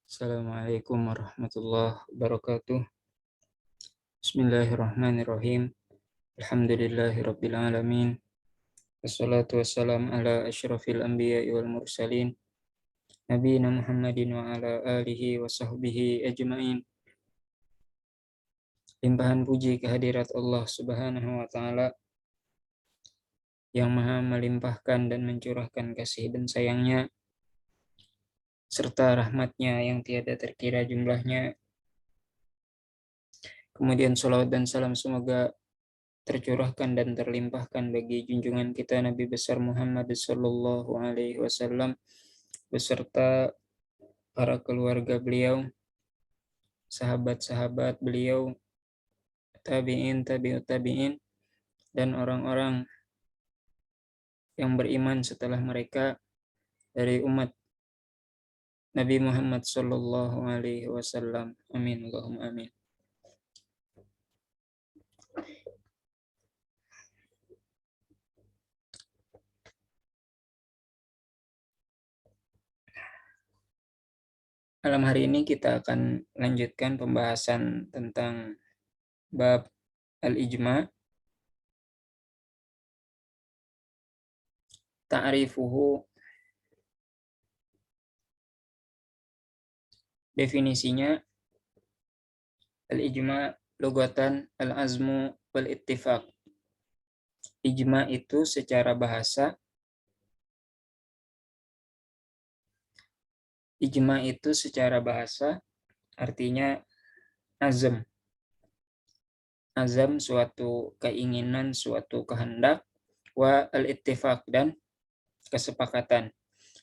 Assalamualaikum warahmatullahi wabarakatuh. Bismillahirrahmanirrahim. Alhamdulillahirabbil alamin. Wassalatu wassalamu ala asyrafil anbiya'i wal mursalin nabiyina Muhammadin wa ala alihi wa sahbihi ajmain. Limpahan puji kehadirat Allah Subhanahu wa taala yang Maha melimpahkan dan mencurahkan kasih dan sayangnya serta rahmatnya yang tiada terkira jumlahnya. Kemudian salawat dan salam semoga tercurahkan dan terlimpahkan bagi junjungan kita Nabi besar Muhammad sallallahu alaihi wasallam beserta para keluarga beliau, sahabat-sahabat beliau, tabi'in, tabi'ut tabi'in, dan orang-orang yang beriman setelah mereka dari umat Nabi Muhammad sallallahu alaihi wasallam. Amin Allahumma amin. Malam hari ini kita akan lanjutkan pembahasan tentang bab al-ijma'. Ta'rifuhu, definisinya, al-ijma' lugatan al-azmu wal ittifaq. Ijma' itu secara bahasa, artinya azam. Azam suatu keinginan, suatu kehendak, wa al-ittifaq dan kesepakatan.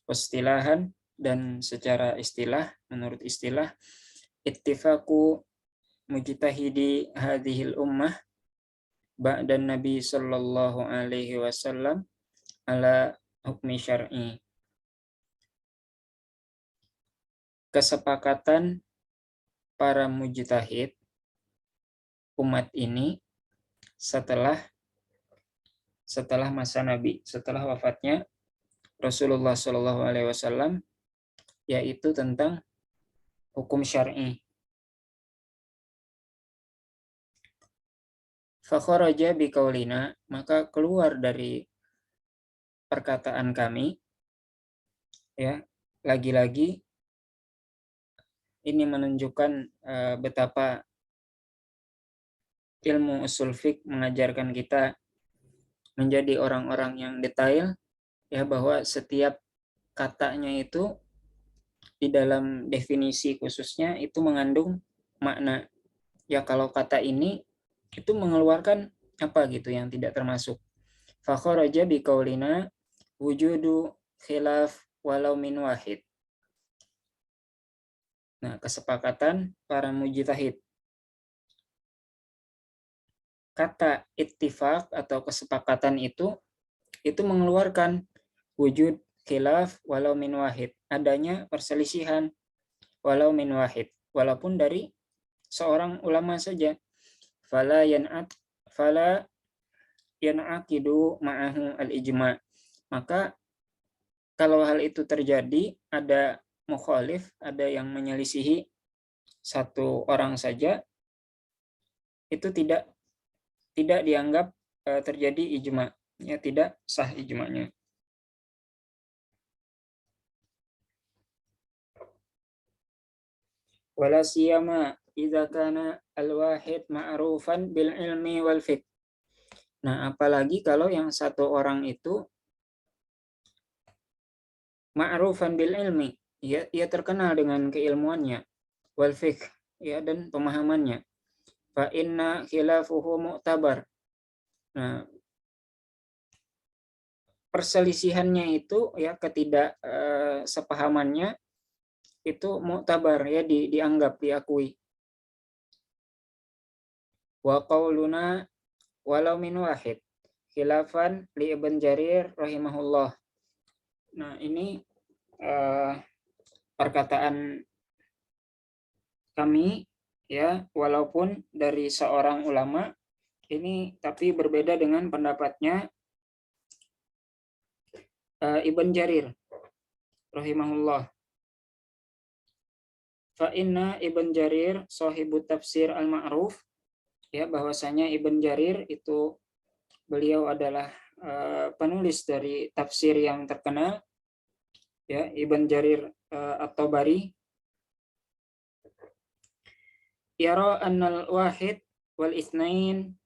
Istilahan dan secara istilah, menurut istilah, ittifaqu mujtahidi hadhil ummah ba'dan Nabi sallallahu alaihi wasallam ala hukmi syar'i. Kesepakatan para mujtahid umat ini setelah masa Nabi, setelah wafatnya Rasulullah sallallahu alaihi wasallam, yaitu tentang hukum syar'i. Fakharaja biqaulina, maka keluar dari perkataan kami, ya, lagi-lagi ini menunjukkan betapa ilmu usul fiqh mengajarkan kita menjadi orang-orang yang detail, ya, bahwa setiap katanya itu di dalam definisi khususnya itu mengandung makna. Ya, kalau kata ini itu mengeluarkan apa gitu yang tidak termasuk. Fakharaja biqaulina wujudu khilaf walau min wahid. Nah, kesepakatan para mujtahid. Kata ittifaq atau kesepakatan itu mengeluarkan wujud khilaf walau min wahid, adanya perselisihan walau min wahid, walaupun dari seorang ulama saja. Fala yan'aqidu ma'ahu al-ijma'. Maka kalau hal itu terjadi, ada mukhalif, ada yang menyelisihi satu orang saja, itu tidak dianggap terjadi ijma', ya, tidak sah ijma'nya. Wala siyama idza kana al-wahid ma'rufan bil ilmi wal fiqh. Nah, apalagi kalau yang satu orang itu ma'rufan bil ilmi, ia terkenal dengan keilmuannya, wal fiqh, ya, dan pemahamannya. Fa inna khilafuhu mu'tabar. Nah, perselisihannya itu, ya, sepahamannya itu mu'tabar, ya, dianggap, diakui. Wa qauluna walau min wahid khilafan li Ibn Jarir rahimahullah. Nah, ini perkataan kami, ya, walaupun dari seorang ulama, ini tapi berbeda dengan pendapatnya Ibn Jarir rahimahullah. fa inna Ibn Jarir sahibu tafsir al-ma'ruf, ya bahwasanya Ibn Jarir itu beliau adalah penulis dari tafsir yang terkenal, ya Ibn Jarir at-Tabari, yara annal wahid wal itsnain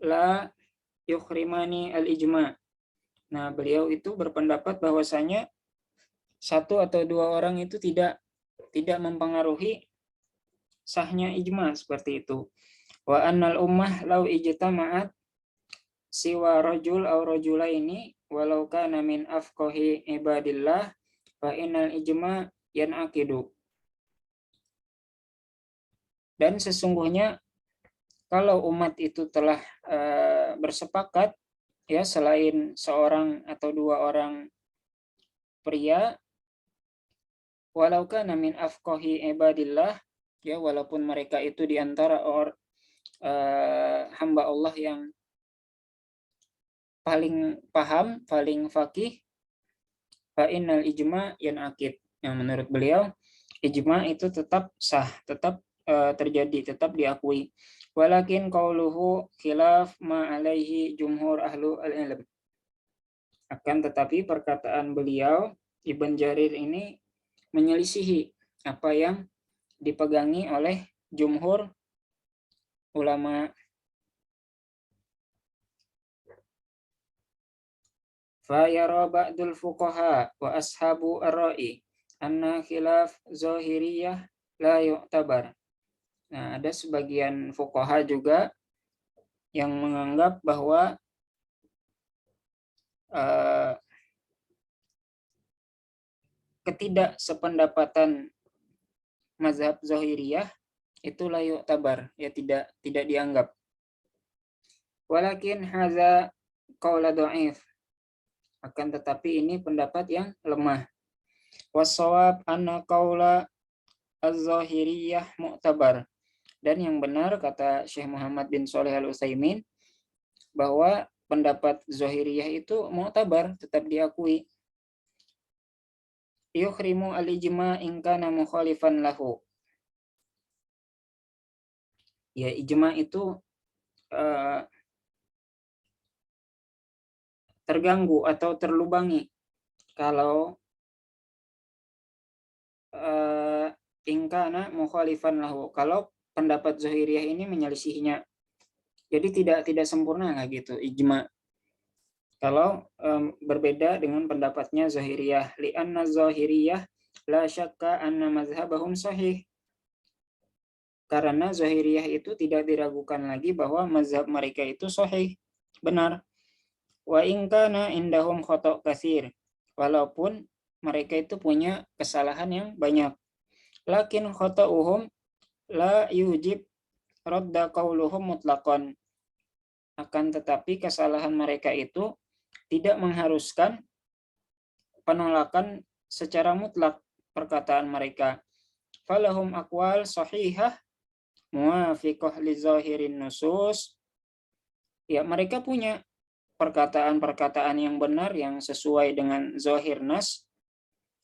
la yukhrimani al-ijma. Nah, beliau itu berpendapat bahwasanya satu atau dua orang itu tidak mempengaruhi sahnya ijma, seperti itu. Wa annal ummah law ijtama'at siwa rajul aw rajulaini walau kana min afqahi ibadillah fa innal ijma yanaqidu. Dan sesungguhnya kalau umat itu telah bersepakat, ya selain seorang atau dua orang pria, walau kana min afqahi ibadillah, ya walaupun mereka itu di antara hamba Allah yang paling paham, paling faqih, fa innal ijma yanaqid. Yang menurut beliau ijma itu tetap sah, tetap terjadi, tetap diakui. Walakin qauluhu khilaf ma alaihi jumhur ahlu al-ilm. Akan tetapi perkataan beliau Ibn Jarir ini menyelisihi apa yang dipegangi oleh jumhur ulama. Fa yara ba'dul fuqaha wa ashabu ar-ra'i anna khilaf zahiriyah la yu'tabar. Nah, ada sebagian fuqaha juga yang menganggap bahwa ketidaksependapatan mazhab zahiriyah itu la yu'tabar, ya tidak dianggap. Walakin haza qaula dha'if. Akan tetapi ini pendapat yang lemah. Wasawab anna qaula az-zahiriyah mu'tabar. Dan yang benar kata Syekh Muhammad bin Shalih Al-Utsaimin bahwa pendapat zahiriyah itu mu'tabar, tetap diakui. Yukhrimu al-ijma in kana mukhalifan lahu. Ya, ijma itu terganggu atau terlubangi kalau ingkana mukhalifan lahu, kalau pendapat zahiriyah ini menyelisihinya. Jadi tidak sempurna lah gitu ijma kalau berbeda dengan pendapatnya zahiriyah. Li'anna zahiriyah la syakka anna mazhabahum sahih. Karena zahiriyah itu tidak diragukan lagi bahwa mazhab mereka itu sahih, benar. Wa in kana indahum khata' katsir. Walaupun mereka itu punya kesalahan yang banyak. Lakin khata'uhum la yujib radda qauluhum mutlaqan. Akan tetapi kesalahan mereka itu tidak mengharuskan penolakan secara mutlak perkataan mereka. Falahum aqwal sahihah muwafiqah li zahirin nusus. Ya, mereka punya perkataan-perkataan yang benar yang sesuai dengan zahir nas,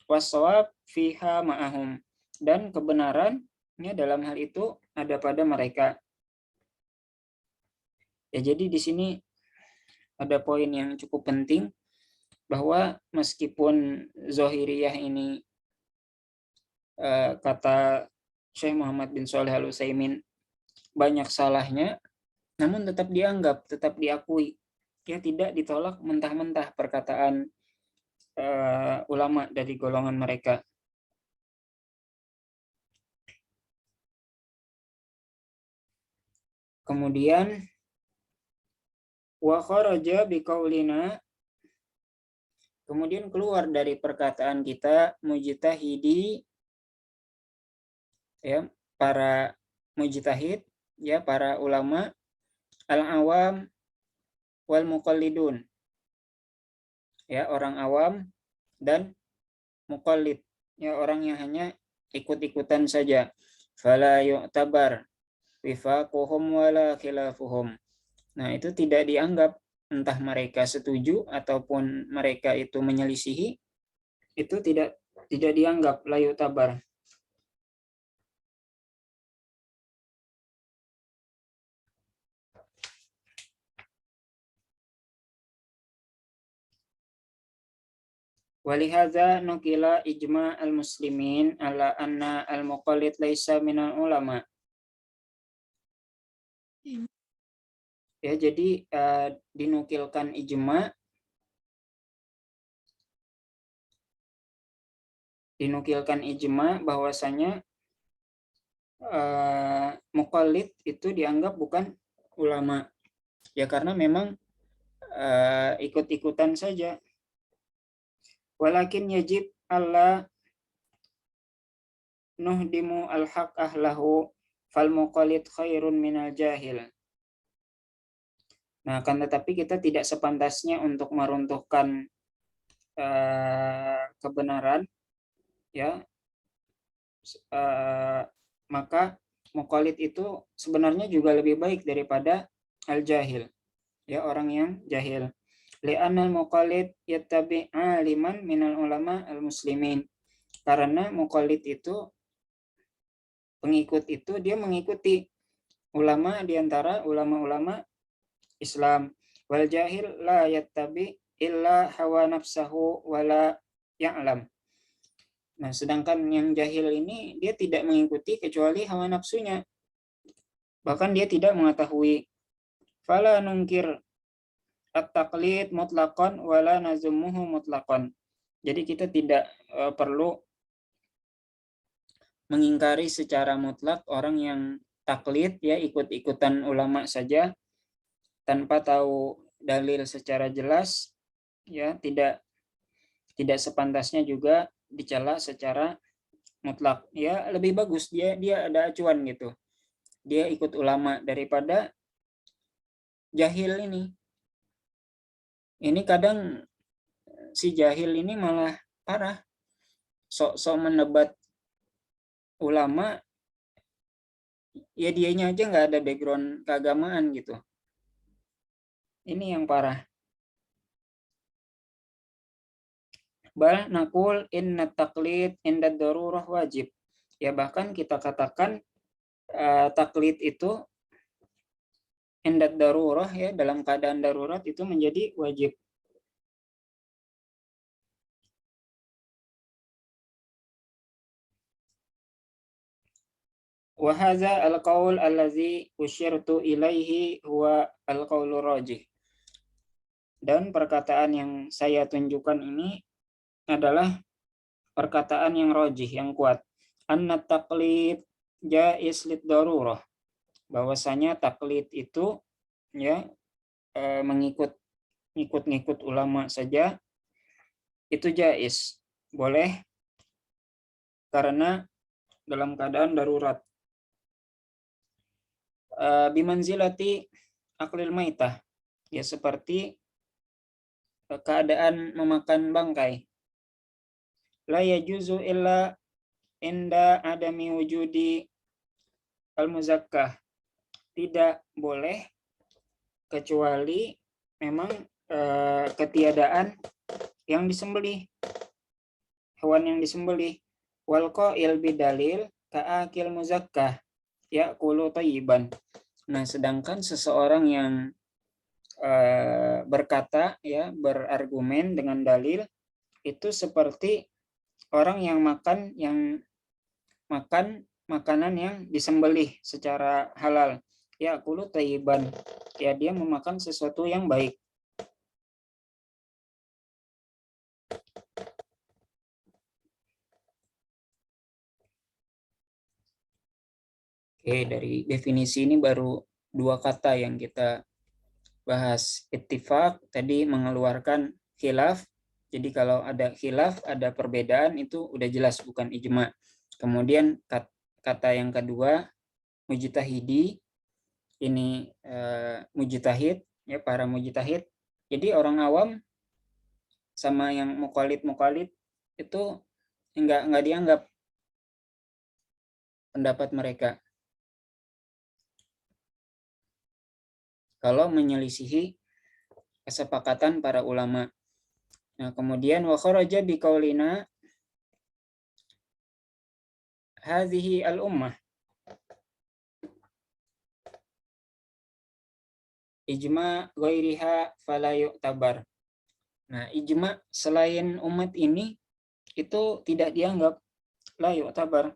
wasawab fiha ma'ahum, dan kebenarannya dalam hal itu ada pada mereka. Ya, jadi di sini ada poin yang cukup penting bahwa meskipun zahiriyah ini kata Syekh Muhammad bin Shalih Al-Utsaimin banyak salahnya, namun tetap dianggap, tetap diakui. Ya, tidak ditolak mentah-mentah perkataan ulama dari golongan mereka. Kemudian wa kharaja biqaulina, kemudian keluar dari perkataan kita mujtahidi, ya para mujtahid, ya para ulama, al-awam wal muqallidun, ya orang awam dan muqallid, ya orang yang hanya ikut-ikutan saja. Fala yu'tabar wifaquhum wala khilafuhum. Nah, itu tidak dianggap, entah mereka setuju ataupun mereka itu menyelisihi, itu tidak dianggap la yu'tabar. Walihadza nukila ijma al-muslimin ala anna al-muqallid laisa minal ulama. Ya, jadi dinukilkan ijma bahwasanya muqallid itu dianggap bukan ulama. Ya karena memang ikut-ikutan saja. Walakin yajib alla nuhdimu al-haq ahlahu fal muqallid khairun minal jahil. Nah, kan tetapi kita tidak sepantasnya untuk meruntuhkan kebenaran, ya. Maka muqallid itu sebenarnya juga lebih baik daripada al-jahil, ya, orang yang jahil. Li'anal muqallid yattabi' aliman minal ulama al-muslimin. Karena muqallid itu, pengikut itu, dia mengikuti ulama di antara ulama-ulama Islam. Wal jahil la yattabi' illa hawa nafsahu wala ya'lam. Nah, sedangkan yang jahil ini dia tidak mengikuti kecuali hawa nafsunya. Bahkan dia tidak mengetahui. Fala nungkir at-taqlid mutlaqan wala nazumuhu mutlaqan. Jadi kita tidak perlu mengingkari secara mutlak orang yang taklid, ya, ikut-ikutan ulama saja tanpa tahu dalil secara jelas, ya, tidak sepantasnya juga dicela secara mutlak. Ya, lebih bagus dia ada acuan gitu. Dia ikut ulama daripada jahil ini. Ini kadang si jahil ini malah parah. Sok-sok menebat ulama, ya dianya aja nggak ada background keagamaan gitu. Ini yang parah. Bal nakul inna taklid inda darurah wajib. Ya, bahkan kita katakan taklid itu inda darurah, ya, dalam keadaan darurat itu menjadi wajib. Wa hadza al-qaul allazi usyirtu ilaihi huwa al-qaulur rajih. Dan perkataan yang saya tunjukkan ini adalah perkataan yang rajih, yang kuat. Anna taqlid jaiz lid darurah. Bahwasanya taklid itu, ya, ngikut ulama saja itu jaiz, boleh karena dalam keadaan darurat. Bimanzilati aklil maitah, ya, seperti keadaan memakan bangkai. La yajuzu illa inda adami wujudi al-muzakkah. Tidak boleh kecuali memang ketiadaan yang disembelih, hewan yang disembelih. Wal qail bidalil ka'akil muzakkah ya'kulu thayyiban. Nah, sedangkan seseorang yang berkata, ya, berargumen dengan dalil itu seperti orang yang makan makanan yang disembelih secara halal, ya'kulu thayyiban, ya, dia memakan sesuatu yang baik. Oke, dari definisi ini baru 2 kata yang kita bahas. Ittifaq tadi mengeluarkan khilaf. Jadi kalau ada khilaf, ada perbedaan, itu udah jelas bukan ijma. Kemudian kata yang kedua, mujtahidi. Ini mujtahid, ya, para mujtahid. Jadi orang awam sama yang muqallid itu enggak dianggap pendapat mereka kalau menyelisihi kesepakatan para ulama. Nah, kemudian wa kharaja biqaulina hadhihi al-ummah ijma ghairiha fala yu'tabar. Nah, ijma selain umat ini itu tidak dianggap, la yu'tabar.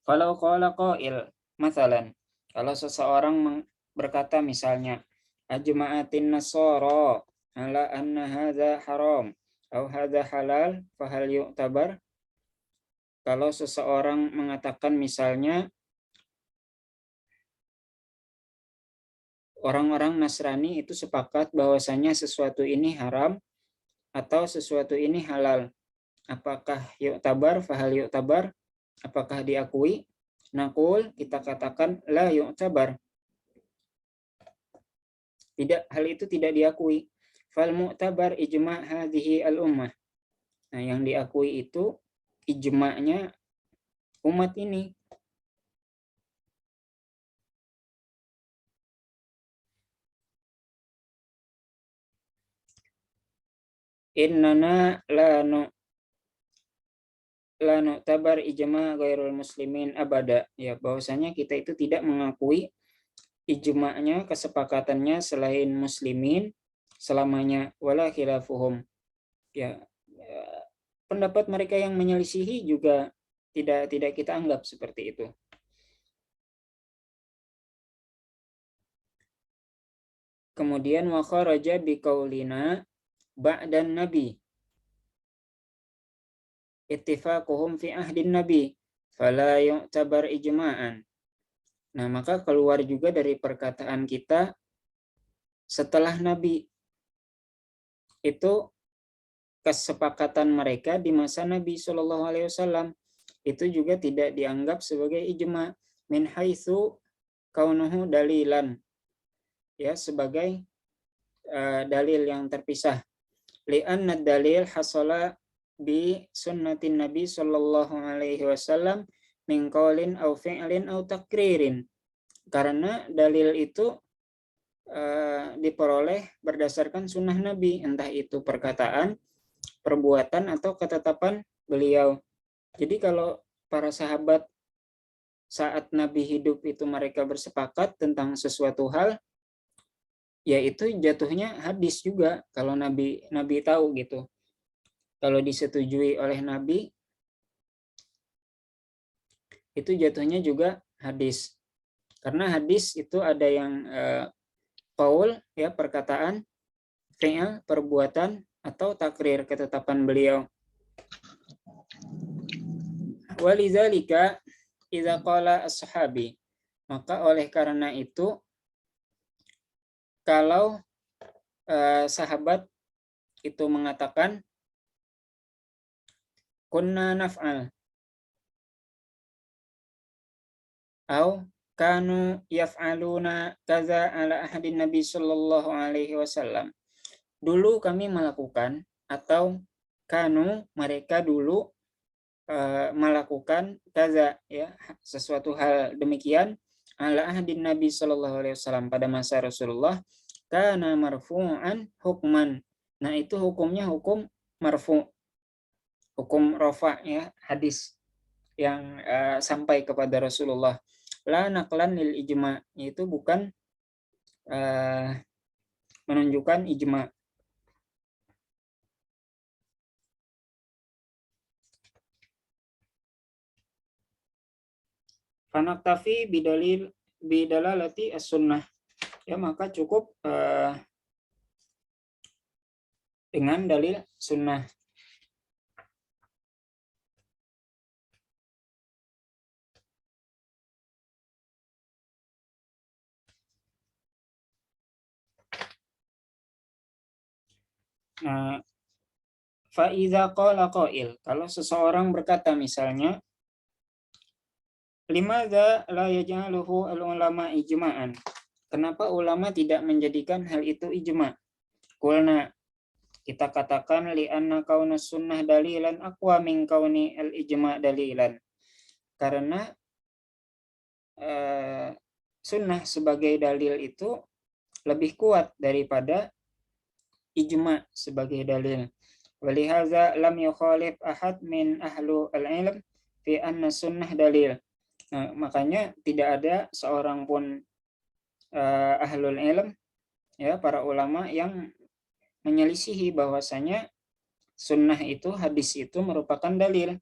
Falau qala qail, masalan, kalau seseorang berkata misalnya, ajma'atin nasara ala anna hadza haram atau hadza halal, fahal yu'tabar. Kalau seseorang mengatakan misalnya, orang-orang Nasrani itu sepakat bahwasanya sesuatu ini haram atau sesuatu ini halal. Apakah yu'tabar, fahal yu'tabar? Apakah diakui? Naqul, kita katakan la yu'tabar. Tidak, hal itu tidak diakui. Fal mu'tabar ijma' hadhihi al-ummah. Nah, yang diakui itu ijma'nya umat ini. Innana la nu'tabar ijma' ghairul muslimin abada. Ya, bahwasanya kita itu tidak mengakui ijma'nya, kesepakatannya selain muslimin selamanya, wala khilafuhum. Ya, pendapat mereka yang menyelisihi juga tidak kita anggap seperti itu. Kemudian wa kharaja biqaulina ba'dan nabi ittifaquhum fi ahdin nabi fala yu'tabar ijma'an. Nah, maka keluar juga dari perkataan kita setelah nabi, itu kesepakatan mereka di masa Nabi Shallallahu Alaihi Wasallam itu juga tidak dianggap sebagai ijma, min haitsu kaunuhu dalilan, ya, sebagai dalil yang terpisah. Li'anna dalil hasala bi sunnatin Nabi Shallallahu Alaihi Wasallam min qaulin au fi'lin au takririn. Karena dalil itu diperoleh berdasarkan sunnah Nabi, entah itu perkataan, perbuatan, atau ketetapan beliau. Jadi kalau para sahabat saat Nabi hidup itu mereka bersepakat tentang sesuatu hal, yaitu jatuhnya hadis juga kalau Nabi tahu gitu. Kalau disetujui oleh Nabi, itu jatuhnya juga hadis. Karena hadis itu ada yang qaul, ya, perkataan, fi'il, perbuatan, atau takrir, ketetapan beliau. Walidzalika idza qala as-sahabi, maka oleh karena itu kalau sahabat itu mengatakan kunna naf'al au kanu yaf'aluna kaza ala ahadin Nabi sallallahu alaihi wasallam. Dulu kami melakukan, atau kanu, mereka dulu melakukan kaza, ya, sesuatu hal demikian, ala ahadin Nabi sallallahu alaihi wasallam, pada masa Rasulullah, kana marfu'an hukman. Nah, itu hukumnya hukum marfu', hukum rafa', ya, hadis yang sampai kepada Rasulullah. La naqlan lil ijma', itu bukan menunjukkan ijma'. Fanaktafi bidalalati as-sunnah, ya, maka cukup dengan dalil sunnah. Nah, fa'iza qala qail, kalau seseorang berkata misalnya, limadza la yaj'aluhu al-ulama ijma'an, kenapa ulama tidak menjadikan hal itu ijma'? Qulna, kita katakan, li'anna kauna sunnah dalilan aqwa min kauni al-ijma' dalilan, karena sunnah sebagai dalil itu lebih kuat daripada ijma' sebagai dalil. Walihaza lam yukhalif ahad min ahlu al-ilm fi anna sunnah dalil. Nah, makanya tidak ada seorang pun ahlul ilm, ya, para ulama, yang menyelisihi bahwasanya sunnah itu, hadis itu merupakan dalil.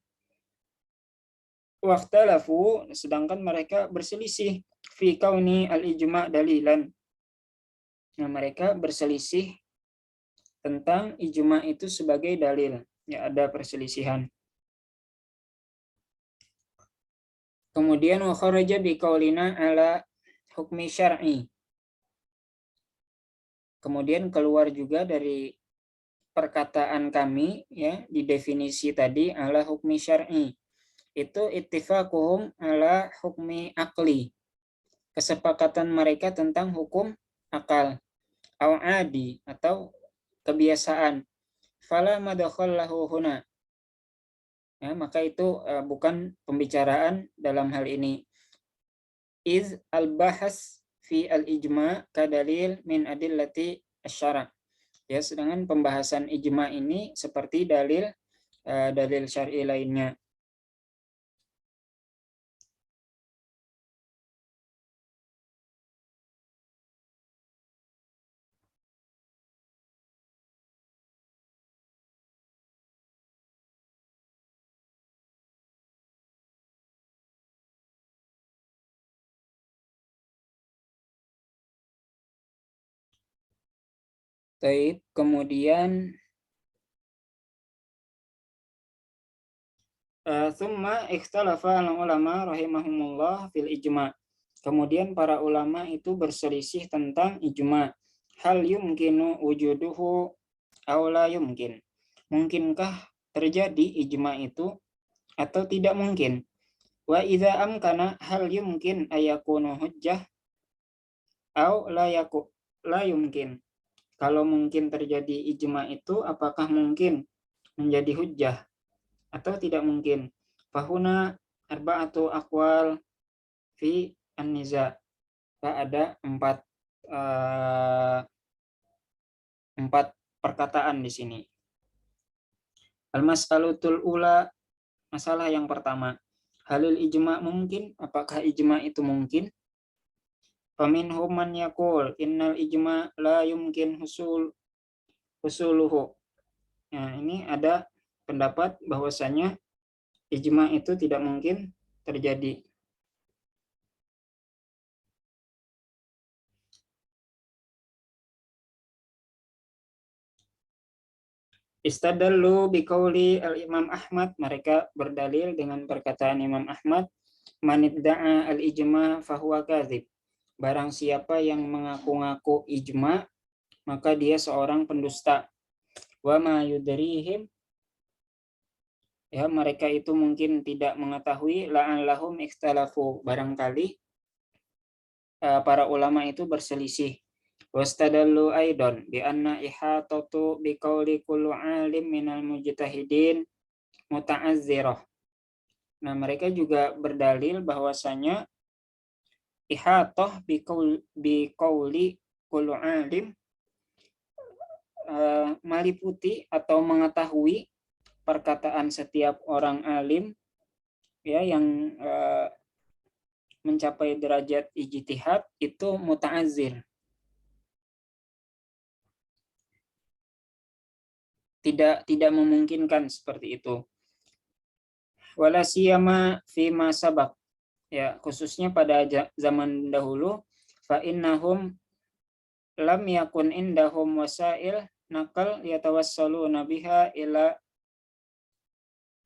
Waqtalafu, sedangkan mereka berselisih fi kauni al-ijma' dalilan. Nah, mereka berselisih tentang ijma' itu sebagai dalil. Ya, ada perselisihan. Kemudian wa kharaja bi qaulina ala hukmi syar'i. Kemudian keluar juga dari perkataan kami ya di definisi tadi ala hukmi syar'i. Itu ittifaquhum ala hukmi aqli. Kesepakatan mereka tentang hukum akal. Au adi atau kebiasaan. Fala madkhal lahu huna. Ya, maka itu bukan pembicaraan dalam hal ini. Iz al-bahas fi al-ijma' kadalil min adillati asy-syara'. Ya, sedangkan pembahasan ijma' ini seperti dalil dalil syar'i lainnya. Taib, kemudian thumma ikhtalafa al-ulama rahimahumullah fil ijma'. Kemudian para ulama itu berselisih tentang ijma'. Hal yumkinu wujuduhu aw la yumkin. Mungkinkah terjadi ijma' itu atau tidak mungkin? Wa idza amkana hal yumkin ayakunu hujjah aw la yumkin. Kalau mungkin terjadi ijma' itu, apakah mungkin menjadi hujjah atau tidak mungkin? Fahuna arba'atu aqwal fi an-niza'. Ada empat perkataan di sini. Al-mas'alatul ula, masalah yang pertama. Halil ijma' mungkin? Apakah ijma' itu mungkin? Faminhum man yaqul innal ijma' la yumkin husuluhu. Nah, ini ada pendapat bahwasanya ijma' itu tidak mungkin terjadi. Istadallu biqauli al-Imam Ahmad, mereka berdalil dengan perkataan Imam Ahmad, man idda'a al-ijma' fahuwa kadzib. Barang siapa yang mengaku-ngaku ijma', maka dia seorang pendusta. Wa ma yudrihim, ya mereka itu mungkin tidak mengetahui, la'allahum ikhtalafu, barangkali para ulama itu berselisih. Wastadallu aidan bi anna ihatatu bi qauli kullu alim minal mujtahidin muta'azzirah. Nah, mereka juga berdalil bahwasanya ihatah bi qauli kullu alim, meliputi atau mengetahui perkataan setiap orang alim ya yang mencapai derajat ijtihad itu muta'azzir. Tidak memungkinkan seperti itu. Wala siyama fi ma sabaq, ya khususnya pada zaman dahulu, fa innahum lam yakun indahum wasail nakal yatawassaluna biha ila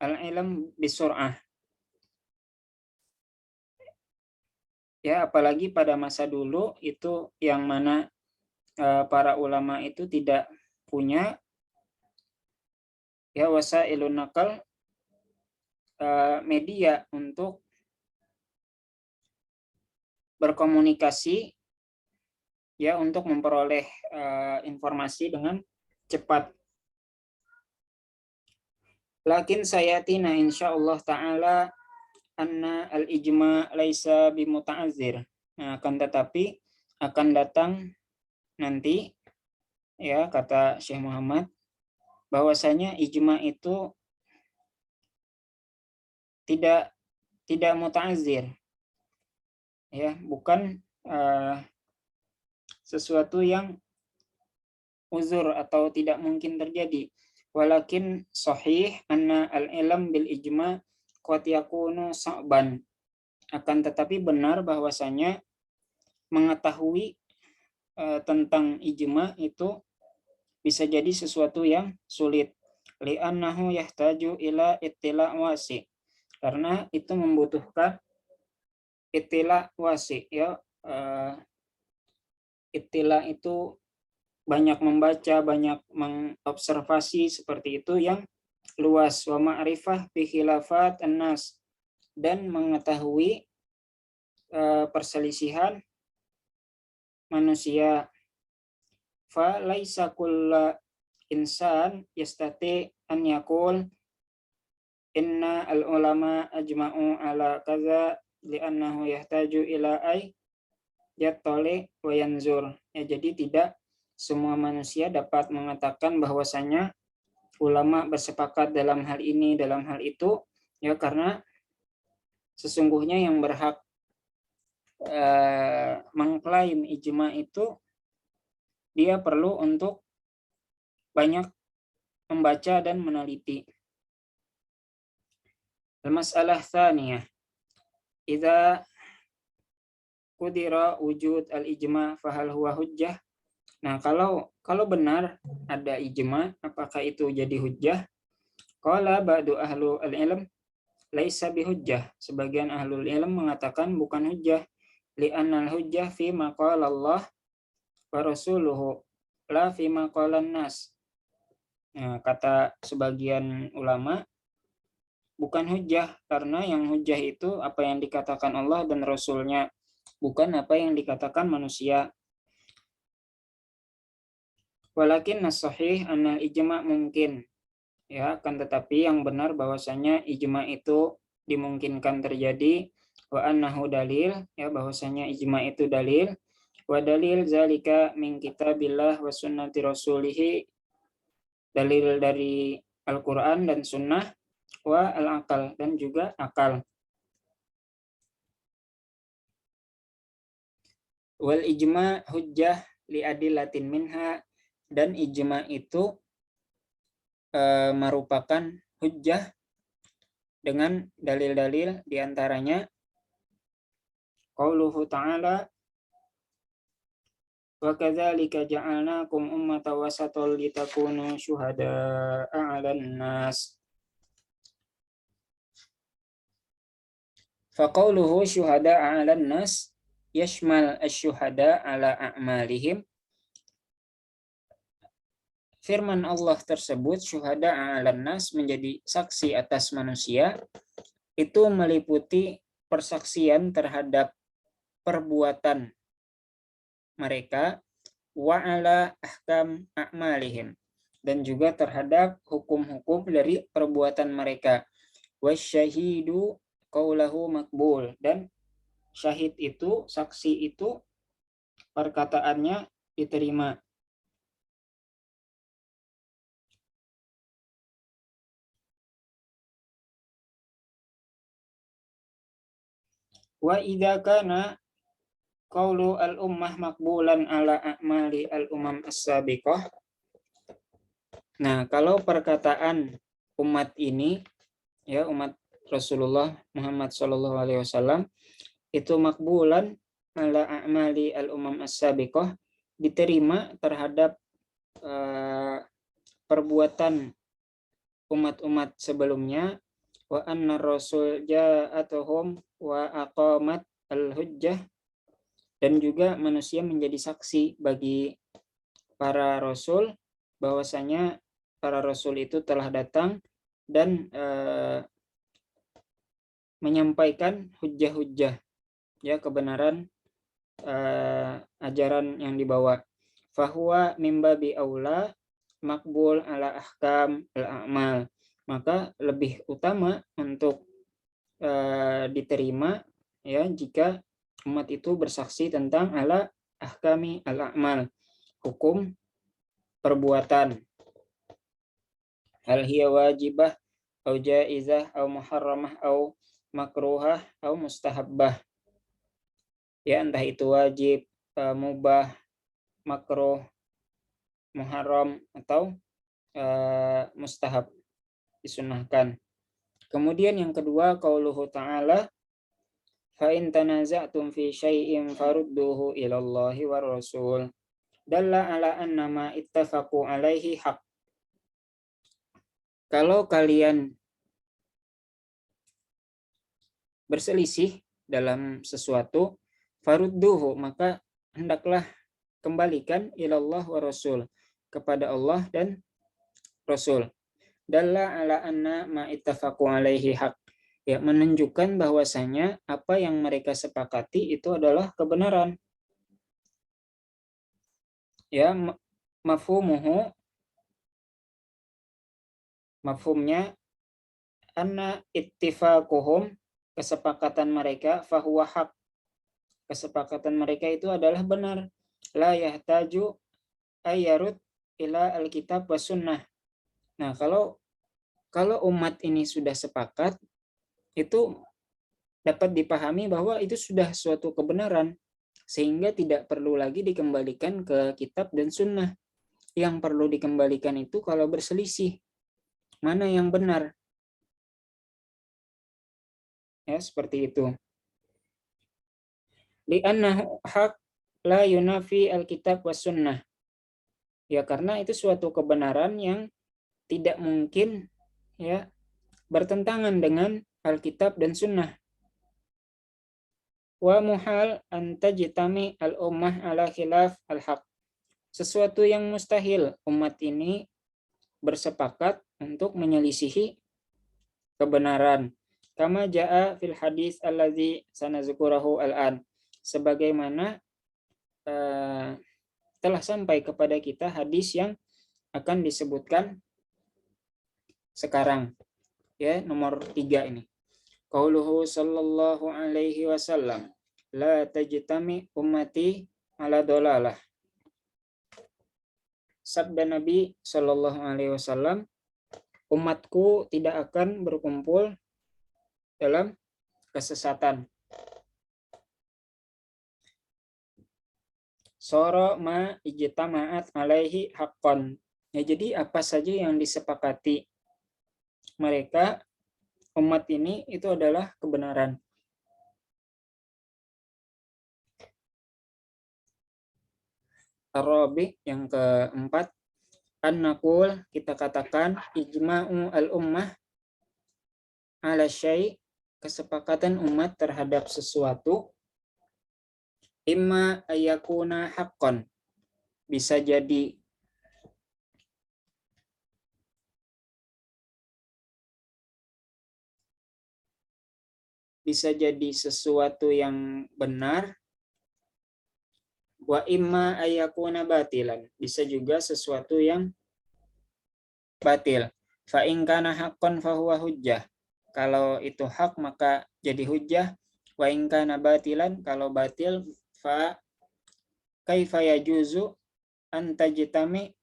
al-ilm bisur'ah. Ya, apalagi pada masa dulu itu yang mana para ulama itu tidak punya ya wasailun nakal, media untuk berkomunikasi ya untuk memperoleh informasi dengan cepat. Lakin sayatina insyaallah taala anna al-ijma' laisa bimuta'azzir. Nah, akan tetapi akan datang nanti ya kata Syekh Muhammad bahwasanya ijma' itu tidak muta'azzir. Ya, bukan sesuatu yang uzur atau tidak mungkin terjadi. Walakin sahih anna al-ilm bil ijma qad yakunu sa'ban. Akan tetapi benar bahwasanya mengetahui tentang ijma itu bisa jadi sesuatu yang sulit. Li'annahu yahtaju ila ittila' wasi. Karena itu membutuhkan ittila' wasi, ya. Ittila' itu banyak membaca, banyak mengobservasi seperti itu yang luas. Wa ma'rifah bi khilafat an-nas, dan mengetahui perselisihan manusia. Fa laisa kullu insan yastati an yaqul inna al ulama ajma'u ala kaza li'annahu yahtaju ila ay yattali wa yanzur. Ya, jadi tidak semua manusia dapat mengatakan bahwasanya ulama bersepakat dalam hal ini, dalam hal itu, ya, karena sesungguhnya yang berhak mengklaim ijma itu dia perlu untuk banyak membaca dan meneliti. Al-mas'alah tsaniyah, idza qudira wujud al-ijma fahal huwa hujjah. Nah, kalau benar ada ijma, apakah itu jadi hujjah? Qala ba'du ahlu al-ilm laisa bihujjah. Sebagian ahlul ilm mengatakan bukan hujjah. Li'annal hujjah fi ma qala Allah wa rasuluhu la fi ma qala nas. Nah, kata sebagian ulama, bukan hujjah karena yang hujjah itu apa yang dikatakan Allah dan Rasulnya, bukan apa yang dikatakan manusia. Walakin as-sahih anna ijma mungkin. Ya, akan tetapi yang benar bahwasanya ijma itu dimungkinkan terjadi. Wa annahu dalil, ya, bahwasanya ijma itu dalil. Wa dalil zalika min kitabillah wa sunnati rasulih, dalil dari Al-Quran dan sunnah, wa al-akal, dan juga akal. Wal ijma hujjah li adillatin minha, dan ijma itu merupakan hujjah dengan dalil-dalil diantaranya qauluhu ta'ala wa kadzalika ja'alnakum ummatan wasatan litakunu syuhada'a 'alan nas. Fa qauluhu syuhada'a 'alan nas yashmal asy-syuhada' 'ala a'malihim. Firman Allah tersebut, syuhada'a 'alan nas, menjadi saksi atas manusia, itu meliputi persaksian terhadap perbuatan mereka, wa ala ahkam a'malihim, dan juga terhadap hukum-hukum dari perbuatan mereka. Wasyahidu qaulahu makbul, dan syahid itu, saksi itu, perkataannya diterima. Wa idza kana qaulu al-ummah makbulan ala a'mali al-umam as-sabiqah. Nah, kalau perkataan umat ini, ya, umat Rasulullah Muhammad SAW, itu makbulan ala a'mali al-umam as-sabiqah, diterima terhadap perbuatan umat-umat sebelumnya, wa anna rasul ja'atuhum wa aqamat al-hujjah, dan juga manusia menjadi saksi bagi para rasul, bahwasanya para rasul itu telah datang dan menyampaikan hujjah-hujjah, ya, kebenaran ajaran yang dibawa. Fahuwa mimbabi aula makbul ala ahkam al-a'mal, maka lebih utama untuk diterima, ya, jika umat itu bersaksi tentang ala ahkami al-a'mal, hukum perbuatan. Hal hiya wajibah au jaizah au muharramah au makruhah au mustahabbah. Ya, entah itu wajib, mubah, makruh, muharram atau mustahab, disunahkan. Kemudian yang kedua, qauluhu ta'ala, fa in tanaza'tum fi syai'in farudduhu ila Allahi war Rasul. Dalla ala anna ma ittafaqu alaihi haq. Kalau kalian berselisih dalam sesuatu, farudduhu, maka hendaklah kembalikan ilallah wa Rasul, kepada Allah dan Rasul. Dalla ala anna ma ittafaqu alaihi haq. Ya, menunjukkan bahwasanya apa yang mereka sepakati itu adalah kebenaran. Ya, mafhumnya anna ittifaquhum, kesepakatan mereka, fahuwa haq, kesepakatan mereka itu adalah benar. La yahtaju ayyarud ila alkitab was sunnah. Nah, kalau umat ini sudah sepakat, itu dapat dipahami bahwa itu sudah suatu kebenaran, sehingga tidak perlu lagi dikembalikan ke kitab dan sunnah. Yang perlu dikembalikan itu kalau berselisih, mana yang benar. Ya, seperti itu. Li'annahu haq la yunafi alkitab was sunnah. Ya, karena itu suatu kebenaran yang tidak mungkin ya bertentangan dengan Alkitab dan Sunnah. Wa muhal an tajtami al-ummah ala khilaf al-haq. Sesuatu yang mustahil umat ini bersepakat untuk menyelisihi kebenaran. Kama jaa fil hadis allazi sanazkurahu al-an. Sebagaimana telah sampai kepada kita hadis yang akan disebutkan sekarang. Ya, nomor 3 ini. Qauluhu sallallahu alaihi wasallam, la tajtami ummati ala dolalah. Sabda Nabi sallallahu alaihi wasallam, umatku tidak akan berkumpul dalam kesesatan. Soro ma ijtama'at alaihi haqqan. Ya, jadi apa saja yang disepakati mereka umat ini itu adalah kebenaran. Arabi yang keempat, an-naqul, kita katakan ijma'u al-ummah ala syai', kesepakatan umat terhadap sesuatu, imma ayakuna haqqan, bisa jadi sesuatu yang benar, wa imma ayakuna batilan, bisa juga sesuatu yang batil. Fa in kana haqqan fa huwa hujjah, kalau itu hak maka jadi hujjah. Wa in kana batilan, kalau batil, fa kaifa yajuzu an tajtami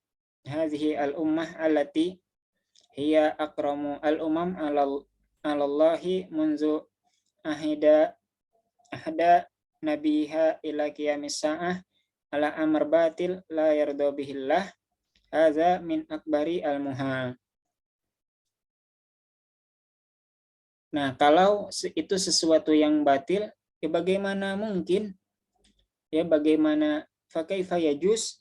hadhihi al-ummah allati hiya akramu al-umam alallahi munzu ahda nabiha ila qiyamis sa'ah ala amr batil la yarda bihillah, hadza min akbari al-muhal. Nah, kalau itu sesuatu yang batil, ya bagaimana mungkin? Ya, bagaimana fa kaifa yajuz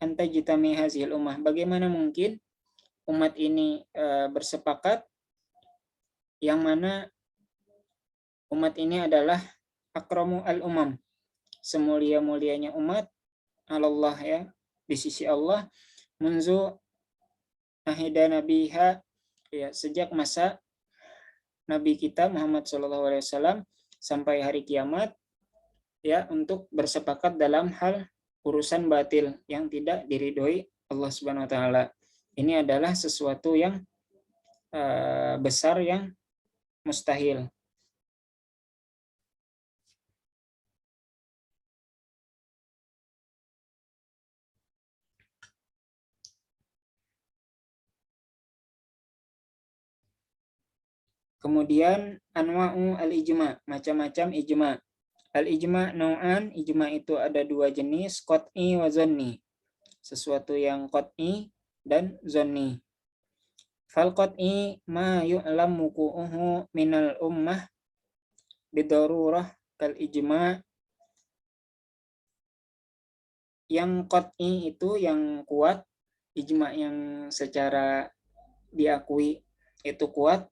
an tajtami hazil ummah? Bagaimana mungkin umat ini bersepakat yang mana umat ini adalah akramu al-umam, semulia-mulianya umat, Allah, ya, di sisi Allah, munzu ahida nabiha, ya, sejak masa Nabi kita Muhammad SAW sampai hari kiamat, ya, untuk bersepakat dalam hal urusan batil yang tidak diridhoi Allah Subhanahu wa taala. Ini adalah sesuatu yang besar, yang mustahil. Kemudian anwa'u al-ijma', macam-macam ijma'. Al-ijma' nau'an, ijma' itu ada 2 jenis, qat'i wa zanni. sesuatu yang qat'i dan zonni. Fal qat'i ma yu'lam wuqu'uhu minal ummah bidarurah kal ijma'. Yang qat'i itu yang kuat, ijma' yang secara diakui itu kuat,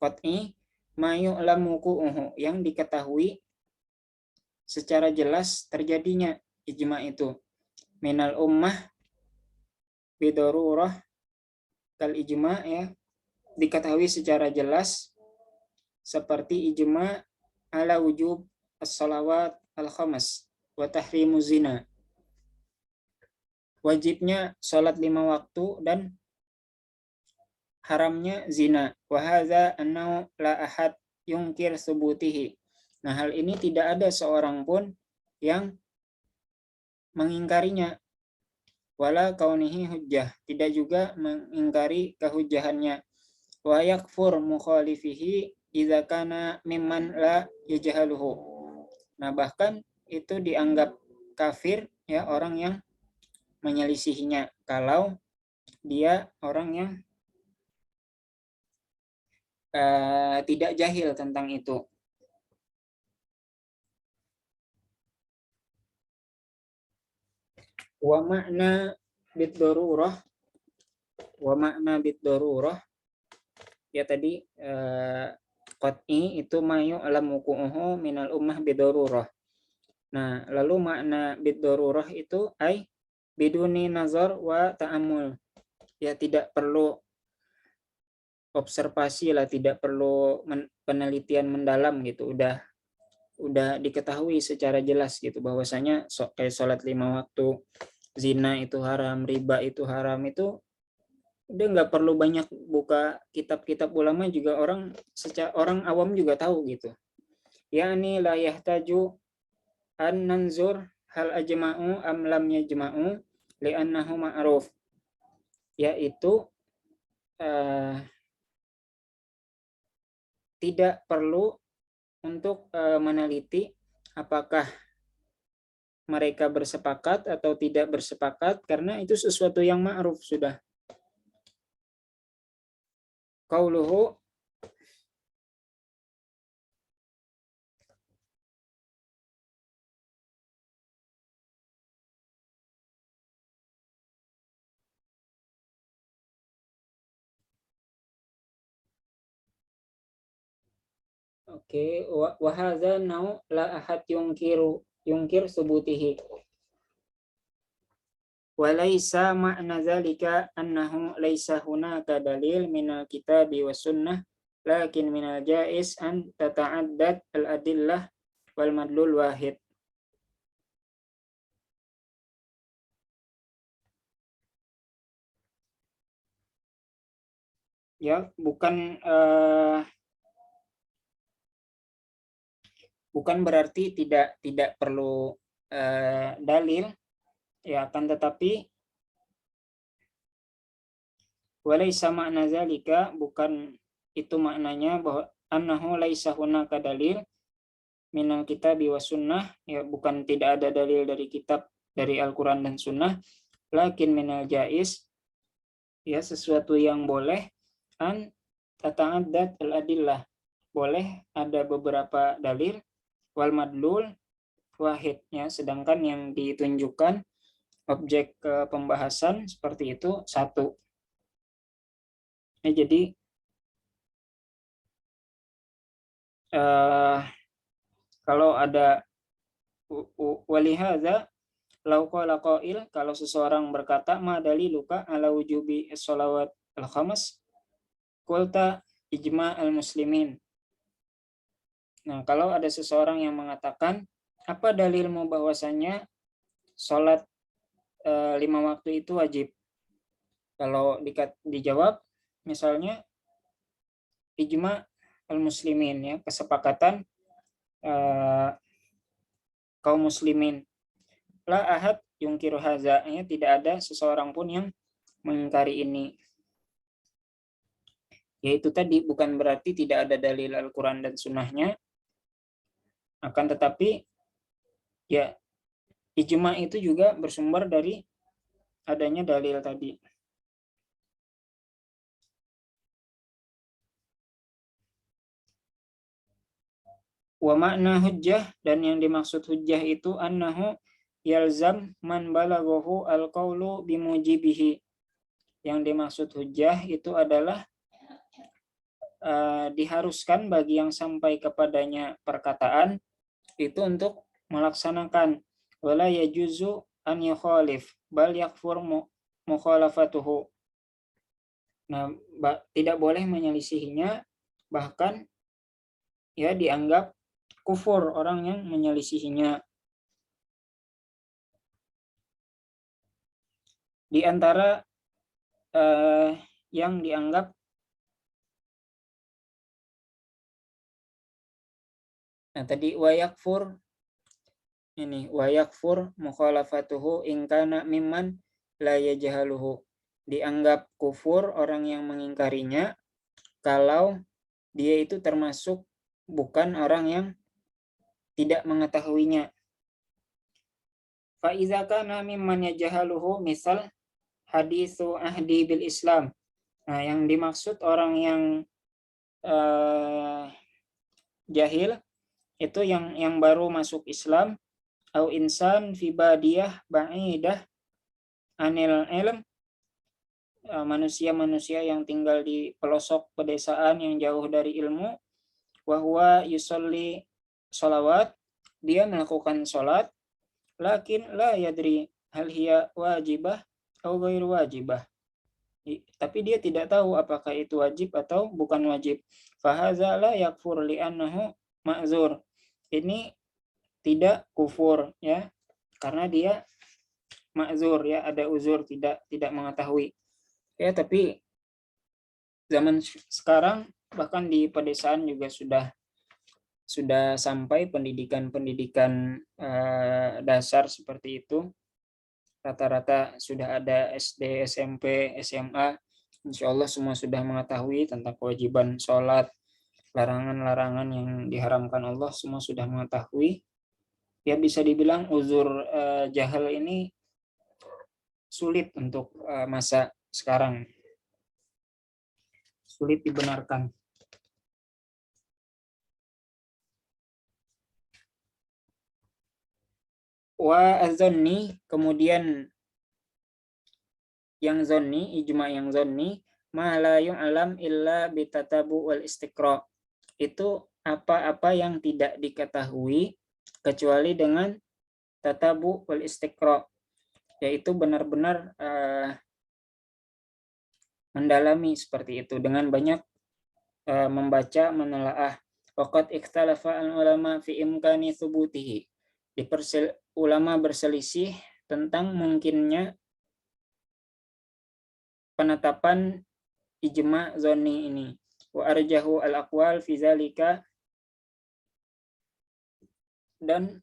qat'i ma yu'lam wuqu'uhu yang diketahui secara jelas terjadinya ijma' itu minal ummah bidarurah kal ijma' ya, diketahui secara jelas seperti ijma' ala wujub as-salawat al-khamas wa tahrimu zina, wajibnya salat 5 waktu dan haramnya zina. Wa hadza annahu la ahad yungkir subutihi. Nah, hal ini tidak ada seorang pun yang mengingkarinya. Wala kaunihi hujjah, tidak juga mengingkari kehujjahannya. Wa yakfur mukhalifihi idza kana mimman la yajhaluhu. Nah, bahkan itu dianggap kafir ya orang yang menyelisihinya kalau dia orang yang tidak jahil tentang itu. Wa makna bid-darurah, wa makna bid-darurah ya tadi qat'i itu mayu alam wuqu'uhu minal ummah bid-darurah. Nah, lalu makna bid-darurah itu ai biduni nazar wa ta'ammul. Ya tidak perlu observasi lah, tidak perlu penelitian mendalam gitu. Udah diketahui secara jelas gitu bahwasanya kayak sholat 5 waktu, zina itu haram, riba itu haram, itu udah nggak perlu banyak buka kitab-kitab ulama juga orang awam juga tahu gitu. Yani la yahtaju an nanzur hal ajma'u am lam yajma'u li'annahu ma'ruf, yaitu tidak perlu untuk meneliti apakah mereka bersepakat atau tidak bersepakat, karena itu sesuatu yang ma'ruf sudah. Qauluhu Oke, wa hadza nau la ahad yungkir subutihi. Wa laisa ma'na dzalika annahu laisa hunaka dalil minal kitabi was sunnah, lakin minal jaiz an tata'addad al-adillah wal madlul wahid. Ya, bukan berarti tidak perlu dalil ya, akan tetapi walaisa makna zalika, bukan itu maknanya bahwa annahu laisa hunaka dalil minal kitabi was sunnah, ya bukan tidak ada dalil dari kitab, dari Al-Qur'an dan sunnah, lakin minal jaiz, ya sesuatu yang boleh, an tata'addad al-adillah, boleh ada beberapa dalil, wal madlul wahid, ya sedangkan yang ditunjukkan objek pembahasan seperti itu satu. Jadi kalau ada walihadza lau qala qail, kalau seseorang berkata ma daliluka ala wujubi sholawat al-khamas, qulta ijma' al-muslimin. Nah, kalau ada seseorang yang mengatakan apa dalilmu bahwasanya sholat 5 waktu itu wajib, kalau dijawab misalnya ijma' al-muslimin, ya kesepakatan kaum muslimin, la ahad yungkiru haza, ya tidak ada seseorang pun yang mengingkari ini. Yaitu tadi bukan berarti tidak ada dalil Al-Quran dan sunnahnya, akan tetapi ya ijma' itu juga bersumber dari adanya dalil tadi. Wa makna hujjah, dan yang dimaksud hujjah itu annahu yalzam man balaghahu al-qawlu bimujibihi. Yang dimaksud hujjah itu adalah diharuskan bagi yang sampai kepadanya perkataan itu untuk melaksanakan. Wala yajuzu an yukhalif bal yakfur mukhalafatuhu. Nah, tidak boleh menyelisihinya, bahkan ya dianggap kufur orang yang menyelisihinya. Di antara yang dianggap tadi wayakfur mukhalafatuhu in kana mimman la yajhaluhu, dianggap kufur orang yang mengingkarinya kalau dia itu termasuk bukan orang yang tidak mengetahuinya. Fa iza kana mimman yajhaluhu, misal haditsu ahdi bil Islam. Nah, yang dimaksud orang yang jahil itu yang baru masuk Islam, au insan fi badiyah ba'idah anil ilm, manusia-manusia yang tinggal di pelosok pedesaan yang jauh dari ilmu, wa huwa yusolli sholawat, dia melakukan sholat, lakin la yadri hal hiya wajibah atau ghairu wajibah, tapi dia tidak tahu apakah itu wajib atau bukan wajib. Fahaza la yakfur li'annahu ma'zur, ini tidak kufur ya, karena dia ma'zur ya, ada uzur, tidak mengetahui ya. Tapi zaman sekarang bahkan di pedesaan juga sudah sampai pendidikan dasar seperti itu. Rata-rata sudah ada SD, SMP, SMA. Insya Allah semua sudah mengetahui tentang kewajiban sholat, larangan-larangan yang diharamkan Allah, semua sudah mengetahui. Ya bisa dibilang uzur jahal ini sulit untuk masa sekarang, sulit dibenarkan. Wa azonni, kemudian yang zonni, ijma yang zonni, ma la yu'lam illa bitatabu wal istiqra, itu apa-apa yang tidak diketahui kecuali dengan tatabu wal istiqra, yaitu benar-benar mendalami seperti itu dengan banyak membaca, menelaah. Waqad ikhtalafa al-ulama fi imkani thubutihi, ulama berselisih tentang mungkinnya penetapan ijma zonni ini. Wa arjahu al-aqwal fi zalika, dan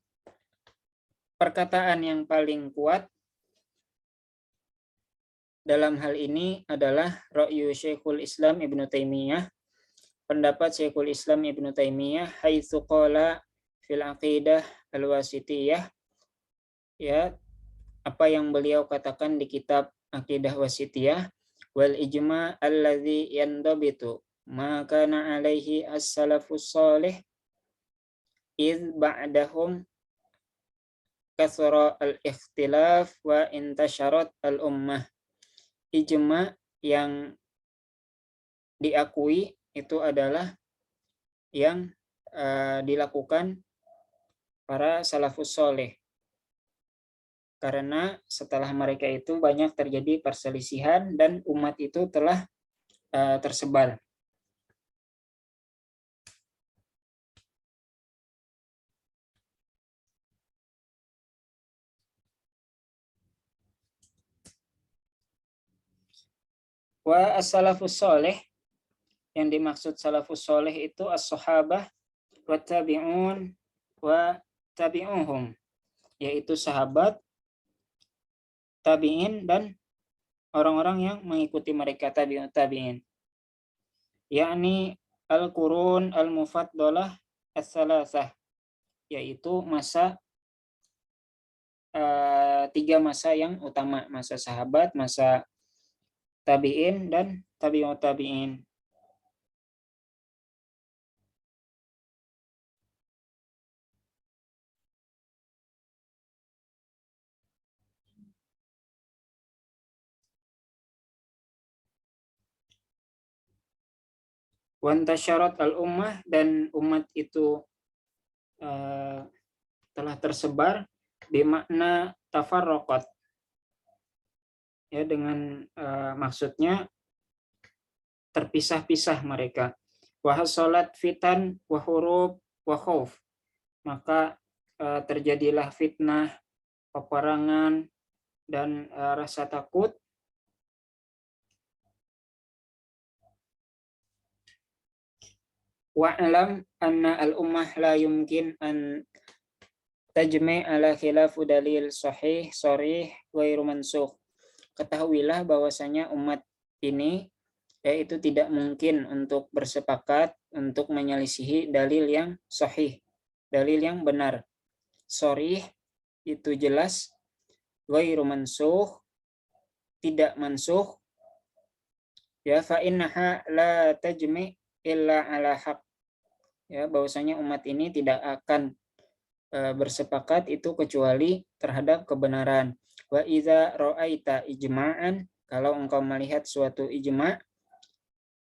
perkataan yang paling kuat dalam hal ini adalah ra'yu Syekhul Islam Ibnu Taimiyah, pendapat Syekhul Islam Ibnu Taimiyah, haitsu qala fil aqidah al-wasitiyah, ya, apa yang beliau katakan di kitab Aqidah Wasitiyah, wal ijma alladzi yandabitu ma kana alaihi as-salafus salih id ba'dahum kasara al-ikhtilaf wa intasharat al-ummah. Ijma yang diakui itu adalah yang dilakukan para salafus saleh, karena setelah mereka itu banyak terjadi perselisihan dan umat itu telah tersebar. Wa as-salafus saleh, yang dimaksud salafus saleh itu as-sahabah wa tabi'un wa tabi'uhum, yaitu sahabat, tabi'in, dan orang-orang yang mengikuti mereka, tabi'in, yakni al-qurun al-mufaddalah as-salasah, yaitu masa tiga masa yang utama, masa sahabat, masa tabi'in, dan tabi'ut tabi'in. Wantasyarat al-ummah, dan umat itu telah tersebar, bimakna tafarraqat, ya, dengan maksudnya terpisah-pisah mereka. Wa hasalat fitan wa hurub wa khauf, maka terjadilah fitnah, peperangan, dan rasa takut. Wa'lam anna al-ummah la yumkin an tajmi' ala khilafu dalil sahih sharih ghairu mansukh. Ketahuilah bahwasanya umat ini, yaitu tidak mungkin untuk bersepakat untuk menyelisihi dalil yang sahih, dalil yang benar. Sharih itu jelas, ghairu mansukh tidak mansukh, ya, fa innaha la tajmi' illa ala haq, ya, bahwasanya umat ini tidak akan bersepakat itu kecuali terhadap kebenaran. Wa idza ra'aita ijma'an, kalau engkau melihat suatu ijma',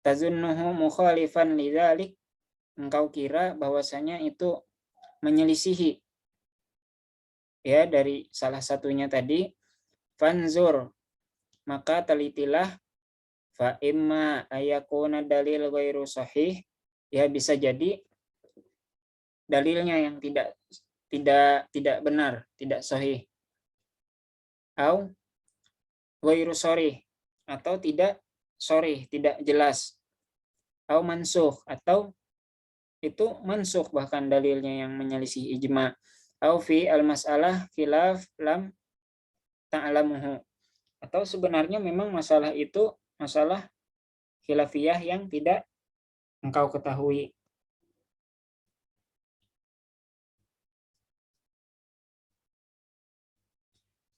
tazunnuhu mukhalifan lidzalik, engkau kira bahwasanya itu menyelisihi, ya, dari salah satunya tadi, fanzur, maka telitilah, fa imma ayakuna dalil ghairu sahih, ya, bisa jadi dalilnya yang tidak benar, tidak sahih, au ghairu sharih, atau tidak sharih, tidak jelas, au mansukh, atau itu mansukh bahkan dalilnya yang menyelisih ijma', au fi al-mas'alah khilaf lam ta'lamuhu, atau sebenarnya memang masalah itu masalah khilafiyah yang tidak engkau ketahui.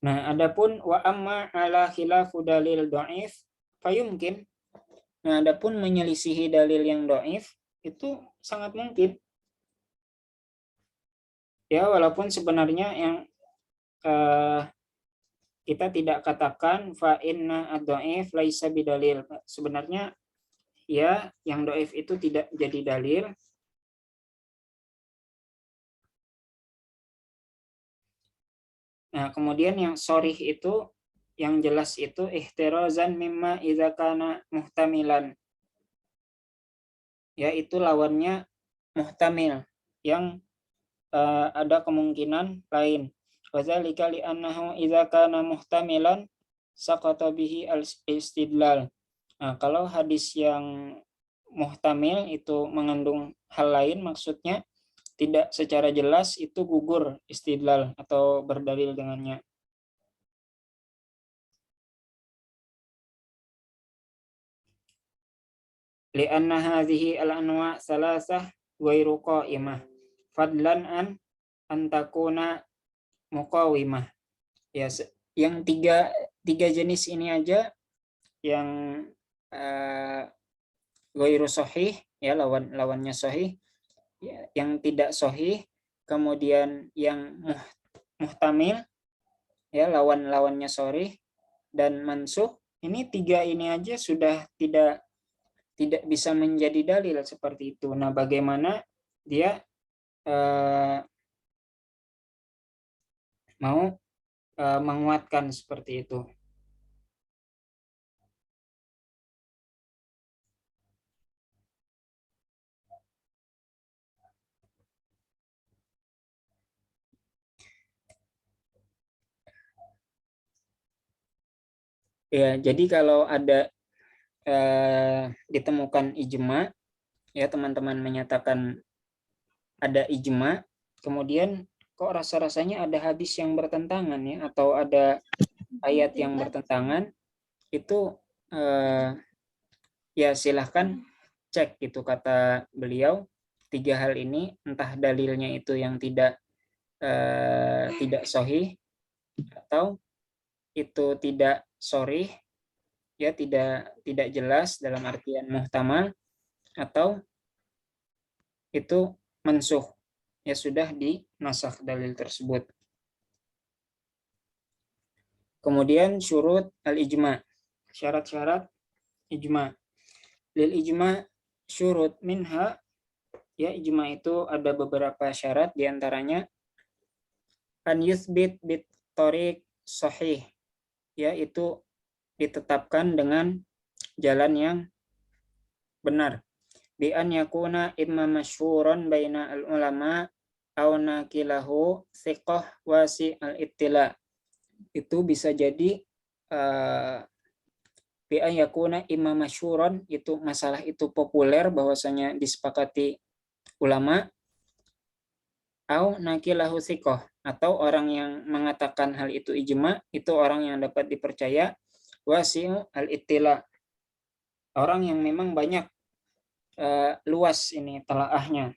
Nah, adapun wa amma ala khilafu dalil dhaif fayumkin. Nah, adapun menyelisihi dalil yang dhaif itu sangat mungkin. Ya, walaupun sebenarnya yang kita tidak katakan fa inna ad-dhaif laisa bidalil. Sebenarnya, ya, yang dhaif itu tidak jadi dalil. Nah, kemudian yang sharih itu, yang jelas itu, ihtirazan mimma idza kana muhtamilan, yaitu lawannya muhtamil, yang ada kemungkinan lain. Wadzalika li'annahu idza kana muhtamilan saqata bihi al-istidlal. Nah, kalau hadis yang muhtamil itu mengandung hal lain, maksudnya tidak secara jelas, itu gugur istidlal atau berdalil dengannya. Li'anna hadhihi al-anwa' salasah ghairu qa'imah fadlan an takuna muqawimah. Ya, yang tiga jenis ini aja yang ghairu sahih, ya, lawannya sahih, ya, yang tidak sahih, kemudian yang muhtamil, ya, lawannya sahih, dan mansukh. Ini tiga ini aja sudah tidak bisa menjadi dalil seperti itu. Nah, bagaimana dia mau menguatkan seperti itu? Ya, jadi kalau ada ditemukan ijma, ya, teman-teman menyatakan ada ijma, kemudian kok rasa-rasanya ada hadis yang bertentangan, ya, atau ada ayat yang bertentangan, itu ya silahkan cek, gitu kata beliau, tiga hal ini, entah dalilnya itu yang tidak sahih, atau itu tidak sharih, ya tidak jelas dalam artian muhtamal, atau itu mansuh, ya sudah dinasakh dalil tersebut. Kemudian syurut al-ijma, syarat-syarat ijma. Lil ijma syurut minha, ya ijma itu ada beberapa syarat, diantaranya an yuthbit bit tariq sahih, yaitu ditetapkan dengan jalan yang benar. Bi an yakuna imma masyhuran baina al ulama aw nakilahu thiqah wasi al ittila. Itu bisa jadi bi an yakuna imma masyhuran, itu masalah itu populer bahwasanya disepakati ulama, au nakilahu thiqah, atau orang yang mengatakan hal itu ijma itu orang yang dapat dipercaya, wasi'u al-ittila, orang yang memang banyak luas ini telaahnya.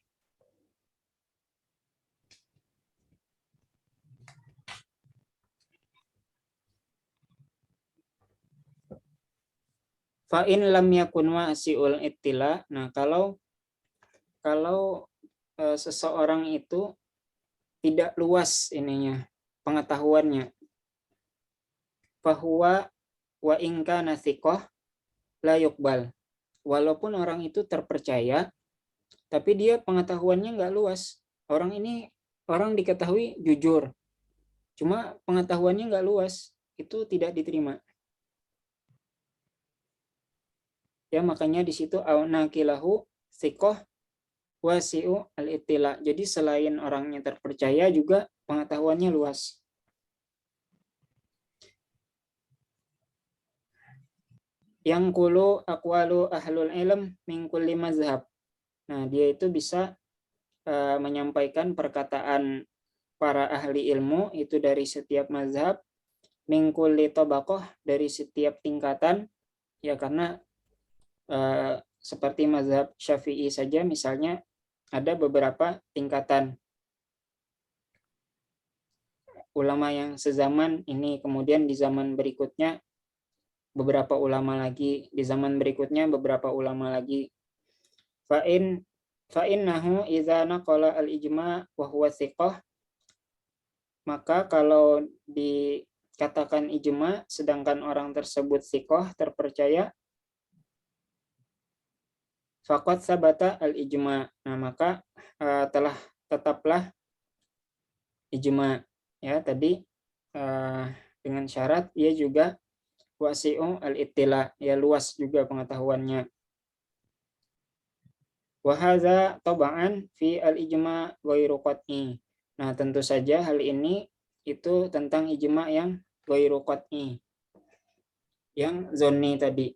Fa in lam yakun wasi'ul ittila, nah kalau seseorang itu tidak luas ininya pengetahuannya, fahuwa wa in kana thiqah la yuqbal, walaupun orang itu terpercaya tapi dia pengetahuannya nggak luas. Orang ini orang diketahui jujur, cuma pengetahuannya nggak luas, itu tidak diterima. Ya makanya di situ au nakilahu thiqah wasi'u al-ittila. Jadi selain orangnya terpercaya juga pengetahuannya luas. Yang kulu aqwalu ahlul ilm min kulli mazhab. Nah, dia itu bisa menyampaikan perkataan para ahli ilmu itu dari setiap mazhab, min kulli tabaqah, dari setiap tingkatan, ya karena seperti mazhab Syafi'i saja misalnya ada beberapa tingkatan ulama yang sezaman ini, kemudian di zaman berikutnya beberapa ulama lagi, di zaman berikutnya beberapa ulama lagi. Fa'innahu idza naqala al-ijma' wa huwa thiqah, maka kalau dikatakan ijma sedangkan orang tersebut thiqah, terpercaya, faqad sabata al-ijma', nah maka tetaplah ijma, ya tadi dengan syarat ia juga wasi'u al-ittila, ya luas juga pengetahuannya. Wa hadza tab'an fi al-ijma' ghairu qat'i. Nah, tentu saja hal ini itu tentang ijma yang ghairu qat'i, yang zonni tadi.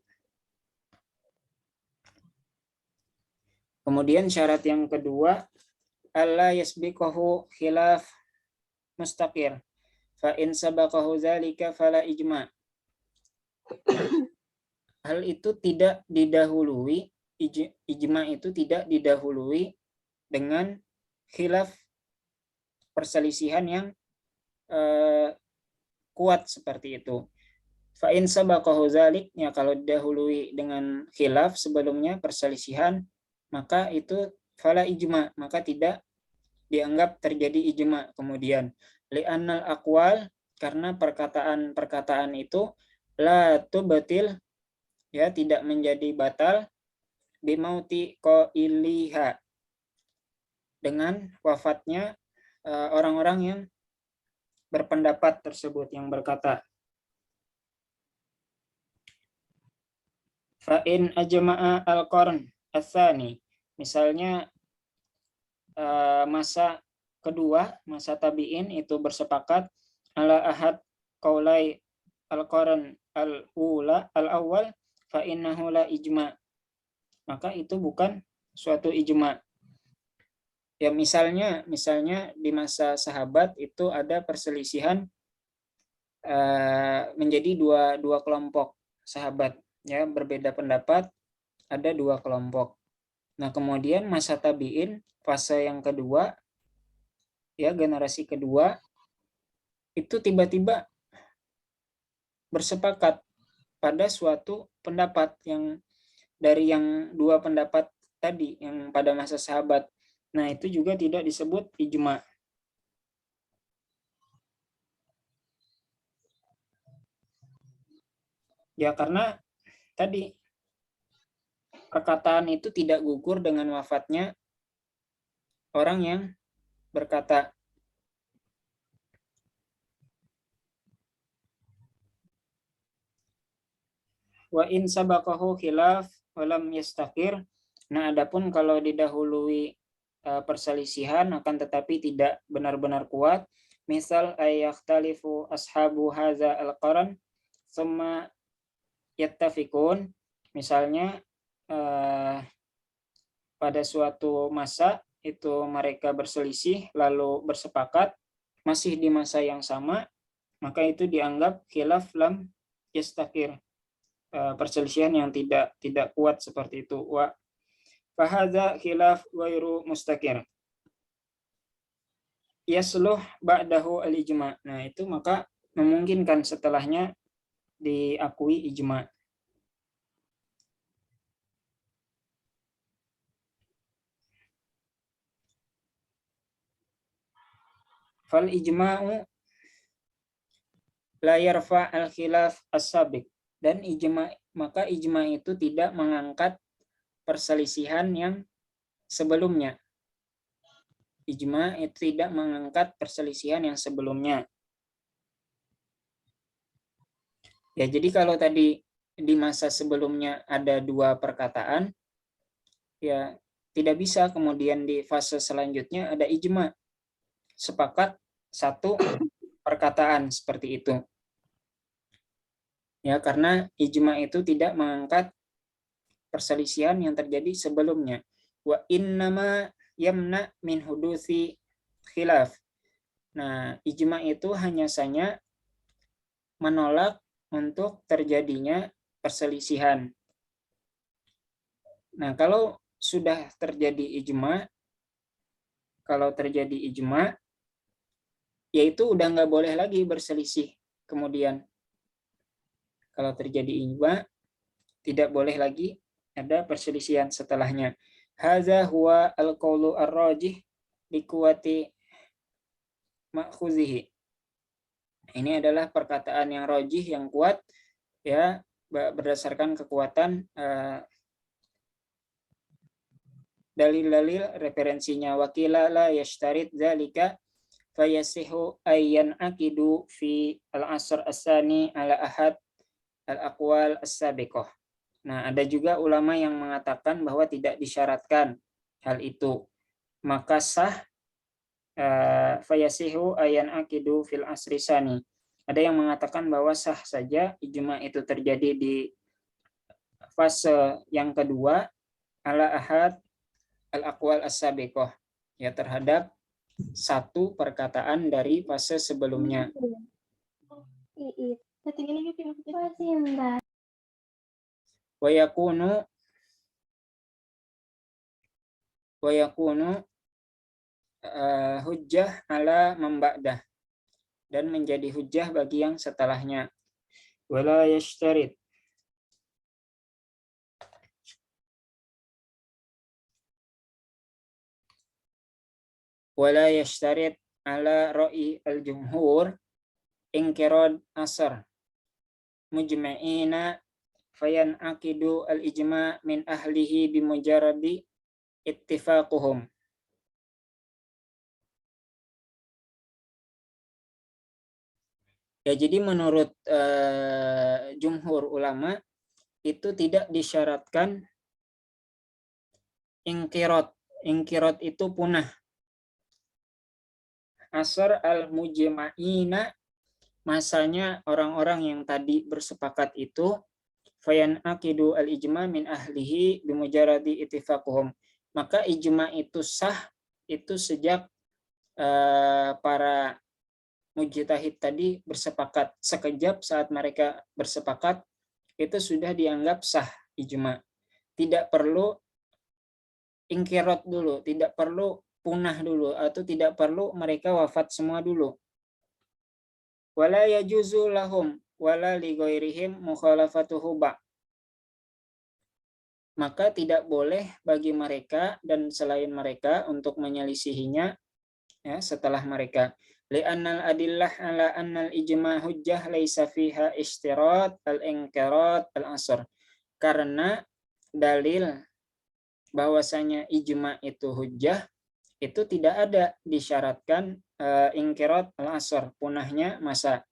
Kemudian syarat yang kedua, alla yasbiqahu khilaf mustaqir. Fa in sabaqahu dzalika fala ijma'. Hal itu tidak didahului, ijma itu tidak didahului dengan khilaf, perselisihan yang kuat seperti itu. Fa in sabaqahu dzalik, ya kalau didahului dengan khilaf sebelumnya, perselisihan, maka itu fala ijma, maka tidak dianggap terjadi ijma kemudian. Li'annal aqwal, karena perkataan-perkataan itu la tubtil, ya tidak menjadi batal, bimauti qailiha, dengan wafatnya orang-orang yang berpendapat tersebut, yang berkata. Fa in ajma'a al-qarn ats-tsani, misalnya masa kedua, masa tabi'in itu bersepakat ala ahad qaulai al-qarn al-ula al-awwal fa innahu la ijma', maka itu bukan suatu ijma. Ya misalnya di masa sahabat itu ada perselisihan menjadi dua kelompok sahabat, ya berbeda pendapat, ada dua kelompok. Nah, kemudian masa tabi'in, fase yang kedua, ya generasi kedua, itu tiba-tiba bersepakat pada suatu pendapat yang dari yang dua pendapat tadi yang pada masa sahabat. Nah, itu juga tidak disebut ijma. Ya, karena tadi perkataan itu tidak gugur dengan wafatnya orang yang berkata. Wa in sabaqahu khilaf walam yastakir. Nah, adapun kalau didahului perselisihan akan tetapi tidak benar-benar kuat, misal ayyahtalifu ashabu hadza al-qaran thumma yattafiqun, misalnya pada suatu masa itu mereka berselisih lalu bersepakat masih di masa yang sama, maka itu dianggap khilaf lam yastakir, perselisihan yang tidak kuat seperti itu. Wa fahadza khilaf ghairu mustaqir yasluh ba'dahu al-ijma. Nah, itu maka memungkinkan setelahnya diakui ijma. Fal ijma'u la yarfa al-khilaf as-sabiq. Dan maka ijma itu tidak mengangkat perselisihan yang sebelumnya. Ijma itu tidak mengangkat perselisihan yang sebelumnya. Ya, jadi kalau tadi di masa sebelumnya ada dua perkataan, ya tidak bisa kemudian di fase selanjutnya ada ijma. Sepakat satu perkataan seperti itu. Ya, karena ijma itu tidak mengangkat perselisihan yang terjadi sebelumnya. Wa innama yamna min hudusi khilaf. Nah, ijma itu hanya saja menolak untuk terjadinya perselisihan. Nah, kalau sudah terjadi ijma, yaitu udah nggak boleh lagi berselisih. Kemudian, kalau terjadi ijma, tidak boleh lagi ada perselisihan setelahnya. Hadza huwa al-qaulu ar-rajih liquwati ma'khuzihi. Ini adalah perkataan yang rajih, yang kuat, ya, berdasarkan kekuatan dalil-dalil referensinya. Wakila la yashtarit dzalika fayasihu ayyan akidu fi al-asr as-sani ala ahad al-aqwal as-sabiqah. Nah, ada juga ulama yang mengatakan bahwa tidak disyaratkan hal itu. Maka sah fayasihu ayyan akidu fil asri sani. Ada yang mengatakan bahwa sah saja ijma itu terjadi di fase yang kedua ala ahad al-aqwal as-sabiqah, ya, terhadap satu perkataan dari fase sebelumnya. Wa yakunu hujjah ala memba'dah, dan menjadi hujjah bagi yang setelahnya. Wala yashtarit ala ra'i al-jumhur inkirad asar mujma'ina fayan akidu al-ijma' min ahlihi bimujarradi ittifaquhum. Ya, jadi menurut jumhur ulama itu tidak disyaratkan ingkirot. Ingkirot itu punah. Asar al-mujma'ina, masanya orang-orang yang tadi bersepakat itu, fayan akidu al-ijma' min ahlihi bimujarradi ittifaquhum. Maka ijma' itu sah itu sejak para mujtahid tadi bersepakat. Sekejap saat mereka bersepakat, itu sudah dianggap sah ijma. Tidak perlu ingkirot dulu, tidak perlu punah dulu, atau tidak perlu mereka wafat semua dulu. wala yajuzu lahum wala li ghairihim mukhalafatuhu ba. Maka tidak boleh bagi mereka dan selain mereka untuk menyelisihinya ya setelah mereka. Li'annal adillah ala annal ijma' hujjah laisa fiha istirat al-inqirat al-asr. Karena dalil bahwasanya ijma' itu hujjah itu tidak ada disyaratkan inqirat al-asr, punahnya masa.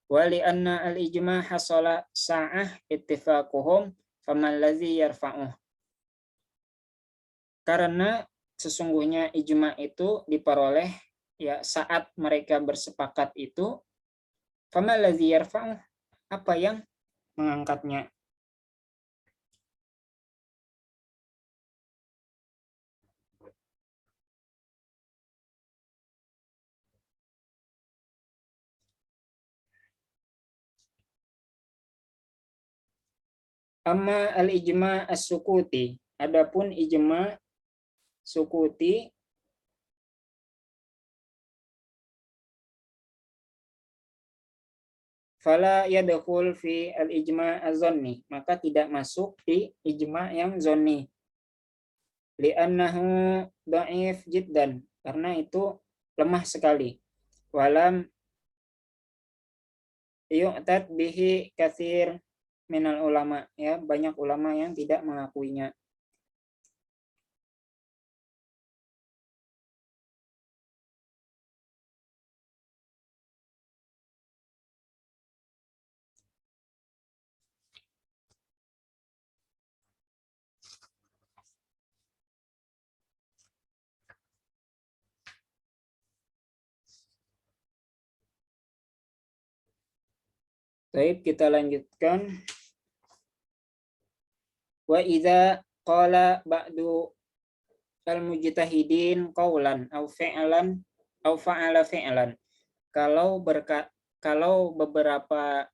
Wali anna al-ijma' hasala sa'ah ittifaquhum faman ladzi yarfa'uh. Karena sesungguhnya ijma' itu diperoleh ya saat mereka bersepakat itu, faman ladzi yarfa'uh, apa yang mengangkatnya. Amma al-ijma' as-sukuti, adapun ijma' sukuti fala yadkhul fi al-ijma' az-zanni, maka tidak masuk di ijma' yang zanni. Li'annahu dha'if jiddan, karena itu lemah sekali. Walam yu'tad bihi katsir minal ulama, ya banyak ulama yang tidak mengakuinya. Baik, kita lanjutkan. Wa idza qala ba'du al-mujtahidin qaulan aw fi'lan aw fa'ala fi'lan. Kalau beberapa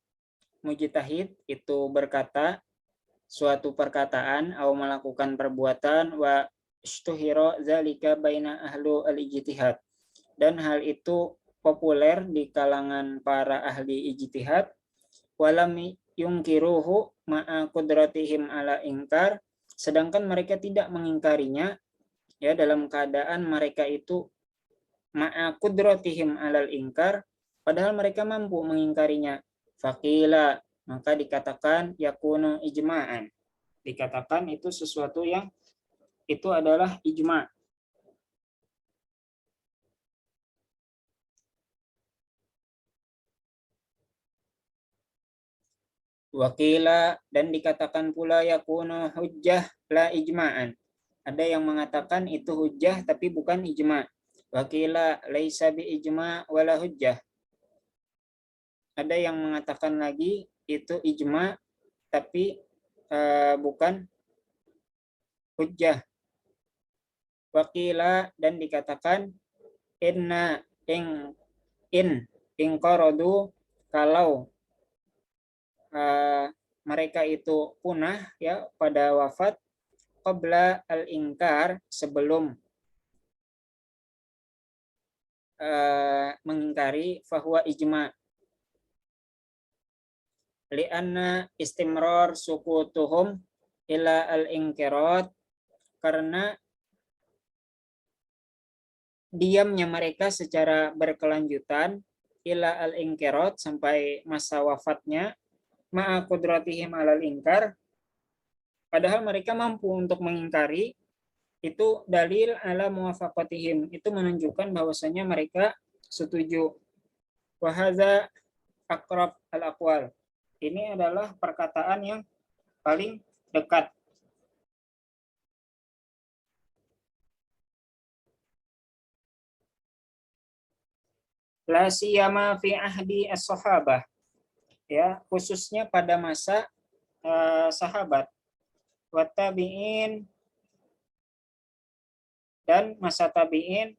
mujtahid itu berkata suatu perkataan atau melakukan perbuatan wa istuhira zalika baina ahlu al-ijtihad, dan hal itu populer di kalangan para ahli ijtihad, walam yungkiruhu ma'a qudratihim ala ingkar, sedangkan mereka tidak mengingkarinya ya dalam keadaan mereka itu ma'a qudratihim alal ingkar, padahal mereka mampu mengingkarinya. Faqila, maka dikatakan yakunu ijma'an, dikatakan itu sesuatu yang itu adalah ijma'. Wakila, dan dikatakan pula yakunu hujjah la ijma'an, ada yang mengatakan itu hujjah tapi bukan ijma'. Wakila laisa bi ijma' wala hujjah, ada yang mengatakan lagi itu ijma' tapi bukan hujjah. Wakila, dan dikatakan inna in qaradu, kalau mereka itu punah ya pada wafat, qabla al-ingkar, sebelum mengingkari, fahuwa ijma'. Li'anna istimrar sukutuhum ila al-inkirat, karena diamnya mereka secara berkelanjutan ila al-inkirat, sampai masa wafatnya, ma'a qudratihim alal ingkar, padahal mereka mampu untuk mengingkari, itu dalil ala muwafaqatihim, itu menunjukkan bahwasanya mereka setuju. Wa hadza aqrab al-aqwal, ini adalah perkataan yang paling dekat. La siyama fi ahdi as-sahabah, ya khususnya pada masa sahabat, wa tabi'in, dan masa tabi'in,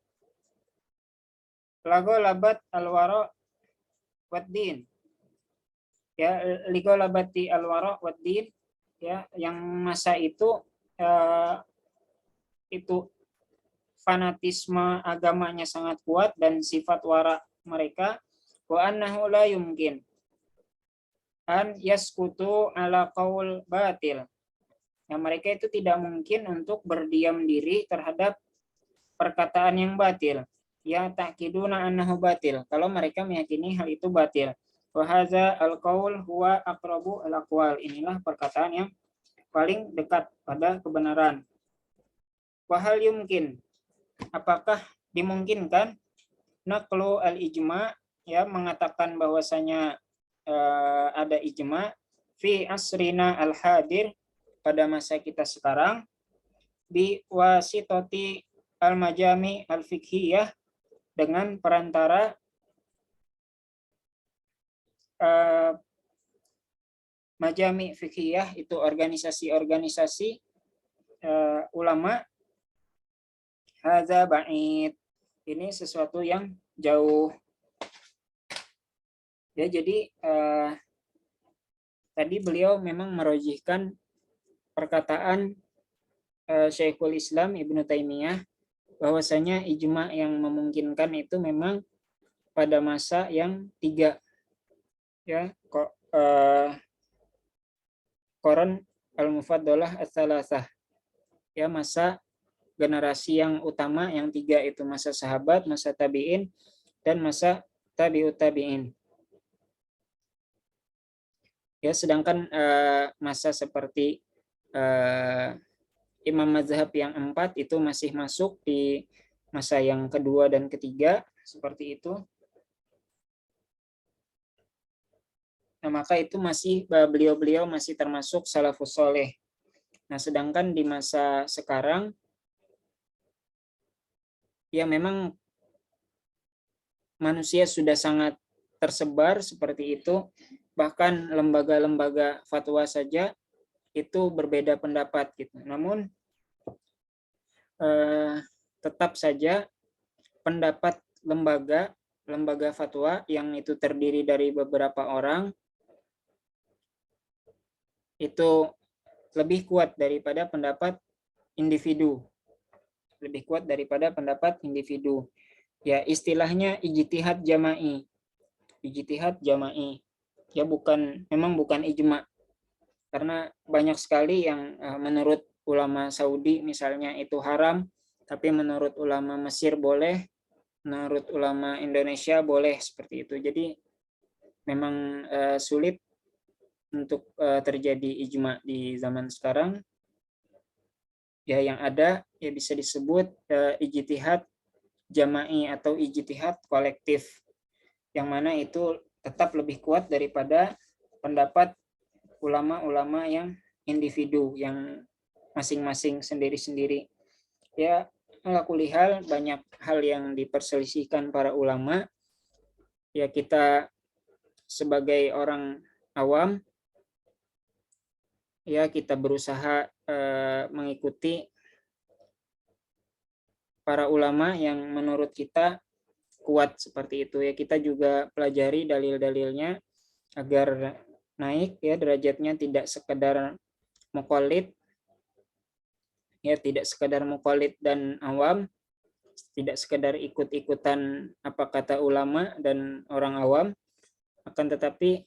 lago labat al-wara wad-din, ya ligo labati al-wara wad-din, ya yang masa itu fanatisme agamanya sangat kuat dan sifat wara mereka wa annahu la yumkin an yaskutu ala qaul batil. Yang mereka itu tidak mungkin untuk berdiam diri terhadap perkataan yang batil. Ya ta'kiduna annahu batil. Kalau mereka meyakini hal itu batil. Wa hadza al-qaul huwa aqrabu al-aqwal. Inilah perkataan yang paling dekat pada kebenaran. Wa hal yumkin. Apakah dimungkinkan naqlu al-ijma, ya, mengatakan bahwasanya ada ijma fi asrina al-hadir, pada masa kita sekarang, bi wasitati al-majami al-fiqhiyah, dengan perantara majami fiqhiyah, itu organisasi-organisasi ulama. Hadza ba'id, ini sesuatu yang jauh. Ya, jadi tadi beliau memang merojihkan perkataan Syekhul Islam Ibnu Taimiyah bahwasanya ijma yang memungkinkan itu memang pada masa yang tiga, ya, Qarn al-Mufaddalah ats-tsalatsah, ya, masa generasi yang utama yang tiga itu, masa sahabat, masa tabi'in, dan masa tabi'ut tabi'in. Ya, sedangkan masa seperti imam mazhab yang 4 itu masih masuk di masa yang kedua dan ketiga, seperti itu. Nah, maka itu masih beliau-beliau masih termasuk salafus soleh. Nah, sedangkan di masa sekarang, ya, memang manusia sudah sangat tersebar seperti itu. Bahkan lembaga-lembaga fatwa saja itu berbeda pendapat gitu. Namun tetap saja pendapat lembaga fatwa yang itu terdiri dari beberapa orang itu lebih kuat daripada pendapat individu. Lebih kuat daripada pendapat individu. Ya, istilahnya ijtihad jama'i. Ijtihad jama'i. Ya, memang bukan ijma. Karena banyak sekali yang menurut ulama Saudi misalnya itu haram, tapi menurut ulama Mesir boleh, menurut ulama Indonesia boleh, seperti itu. Jadi memang sulit untuk terjadi ijma di zaman sekarang. Ya, yang ada ya bisa disebut ijtihad jama'i atau ijtihad kolektif, yang mana itu tetap lebih kuat daripada pendapat ulama-ulama yang individu, yang masing-masing sendiri-sendiri. Ya, ala kulli hal, banyak hal yang diperselisihkan para ulama. Ya, kita sebagai orang awam, ya, kita berusaha mengikuti para ulama yang menurut kita kuat, seperti itu. Ya, kita juga pelajari dalil-dalilnya agar naik, ya, derajatnya, tidak sekedar muqallid, ya, tidak sekedar muqallid dan awam, tidak sekedar ikut-ikutan apa kata ulama dan orang awam, akan tetapi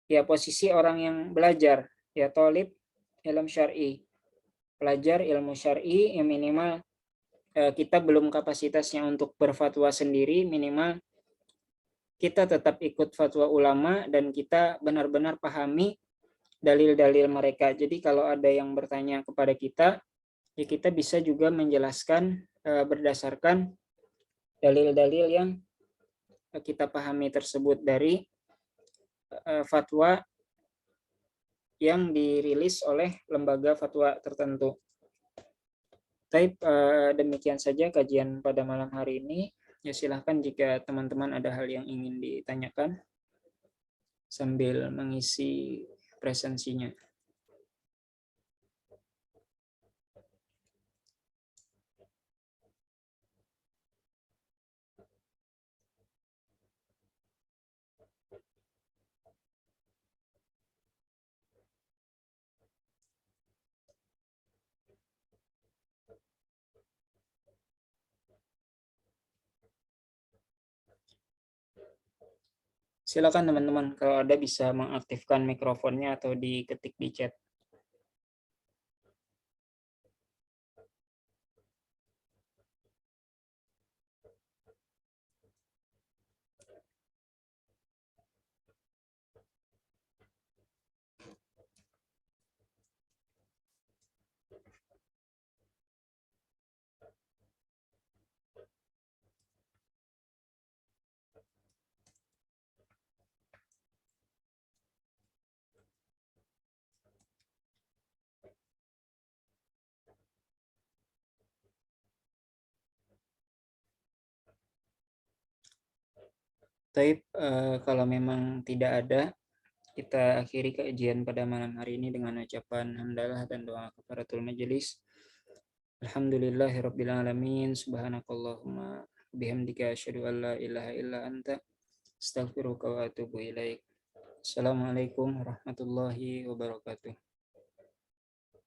ya posisi orang yang belajar, ya, thalib ilmu syar'i, pelajar ilmu syar'i, yang minimal kita belum kapasitasnya untuk berfatwa sendiri, minimal kita tetap ikut fatwa ulama dan kita benar-benar pahami dalil-dalil mereka. Jadi kalau ada yang bertanya kepada kita, ya, kita bisa juga menjelaskan berdasarkan dalil-dalil yang kita pahami tersebut dari fatwa yang dirilis oleh lembaga fatwa tertentu. Baik, demikian saja kajian pada malam hari ini. Ya, silahkan jika teman-teman ada hal yang ingin ditanyakan sambil mengisi presensinya. Silakan teman-teman, kalau ada bisa mengaktifkan mikrofonnya atau diketik di chat. Taib, kalau memang tidak ada, kita akhiri kajian pada malam hari ini dengan ucapan hamdalah dan doa kafaratul majelis. Alhamdulillahirabbil alamin. Subhanakallahumma bihamdika asyhadu an la ilaha illa anta astaghfiruka wa atubu ilaik. Assalamualaikum warahmatullahi wabarakatuh.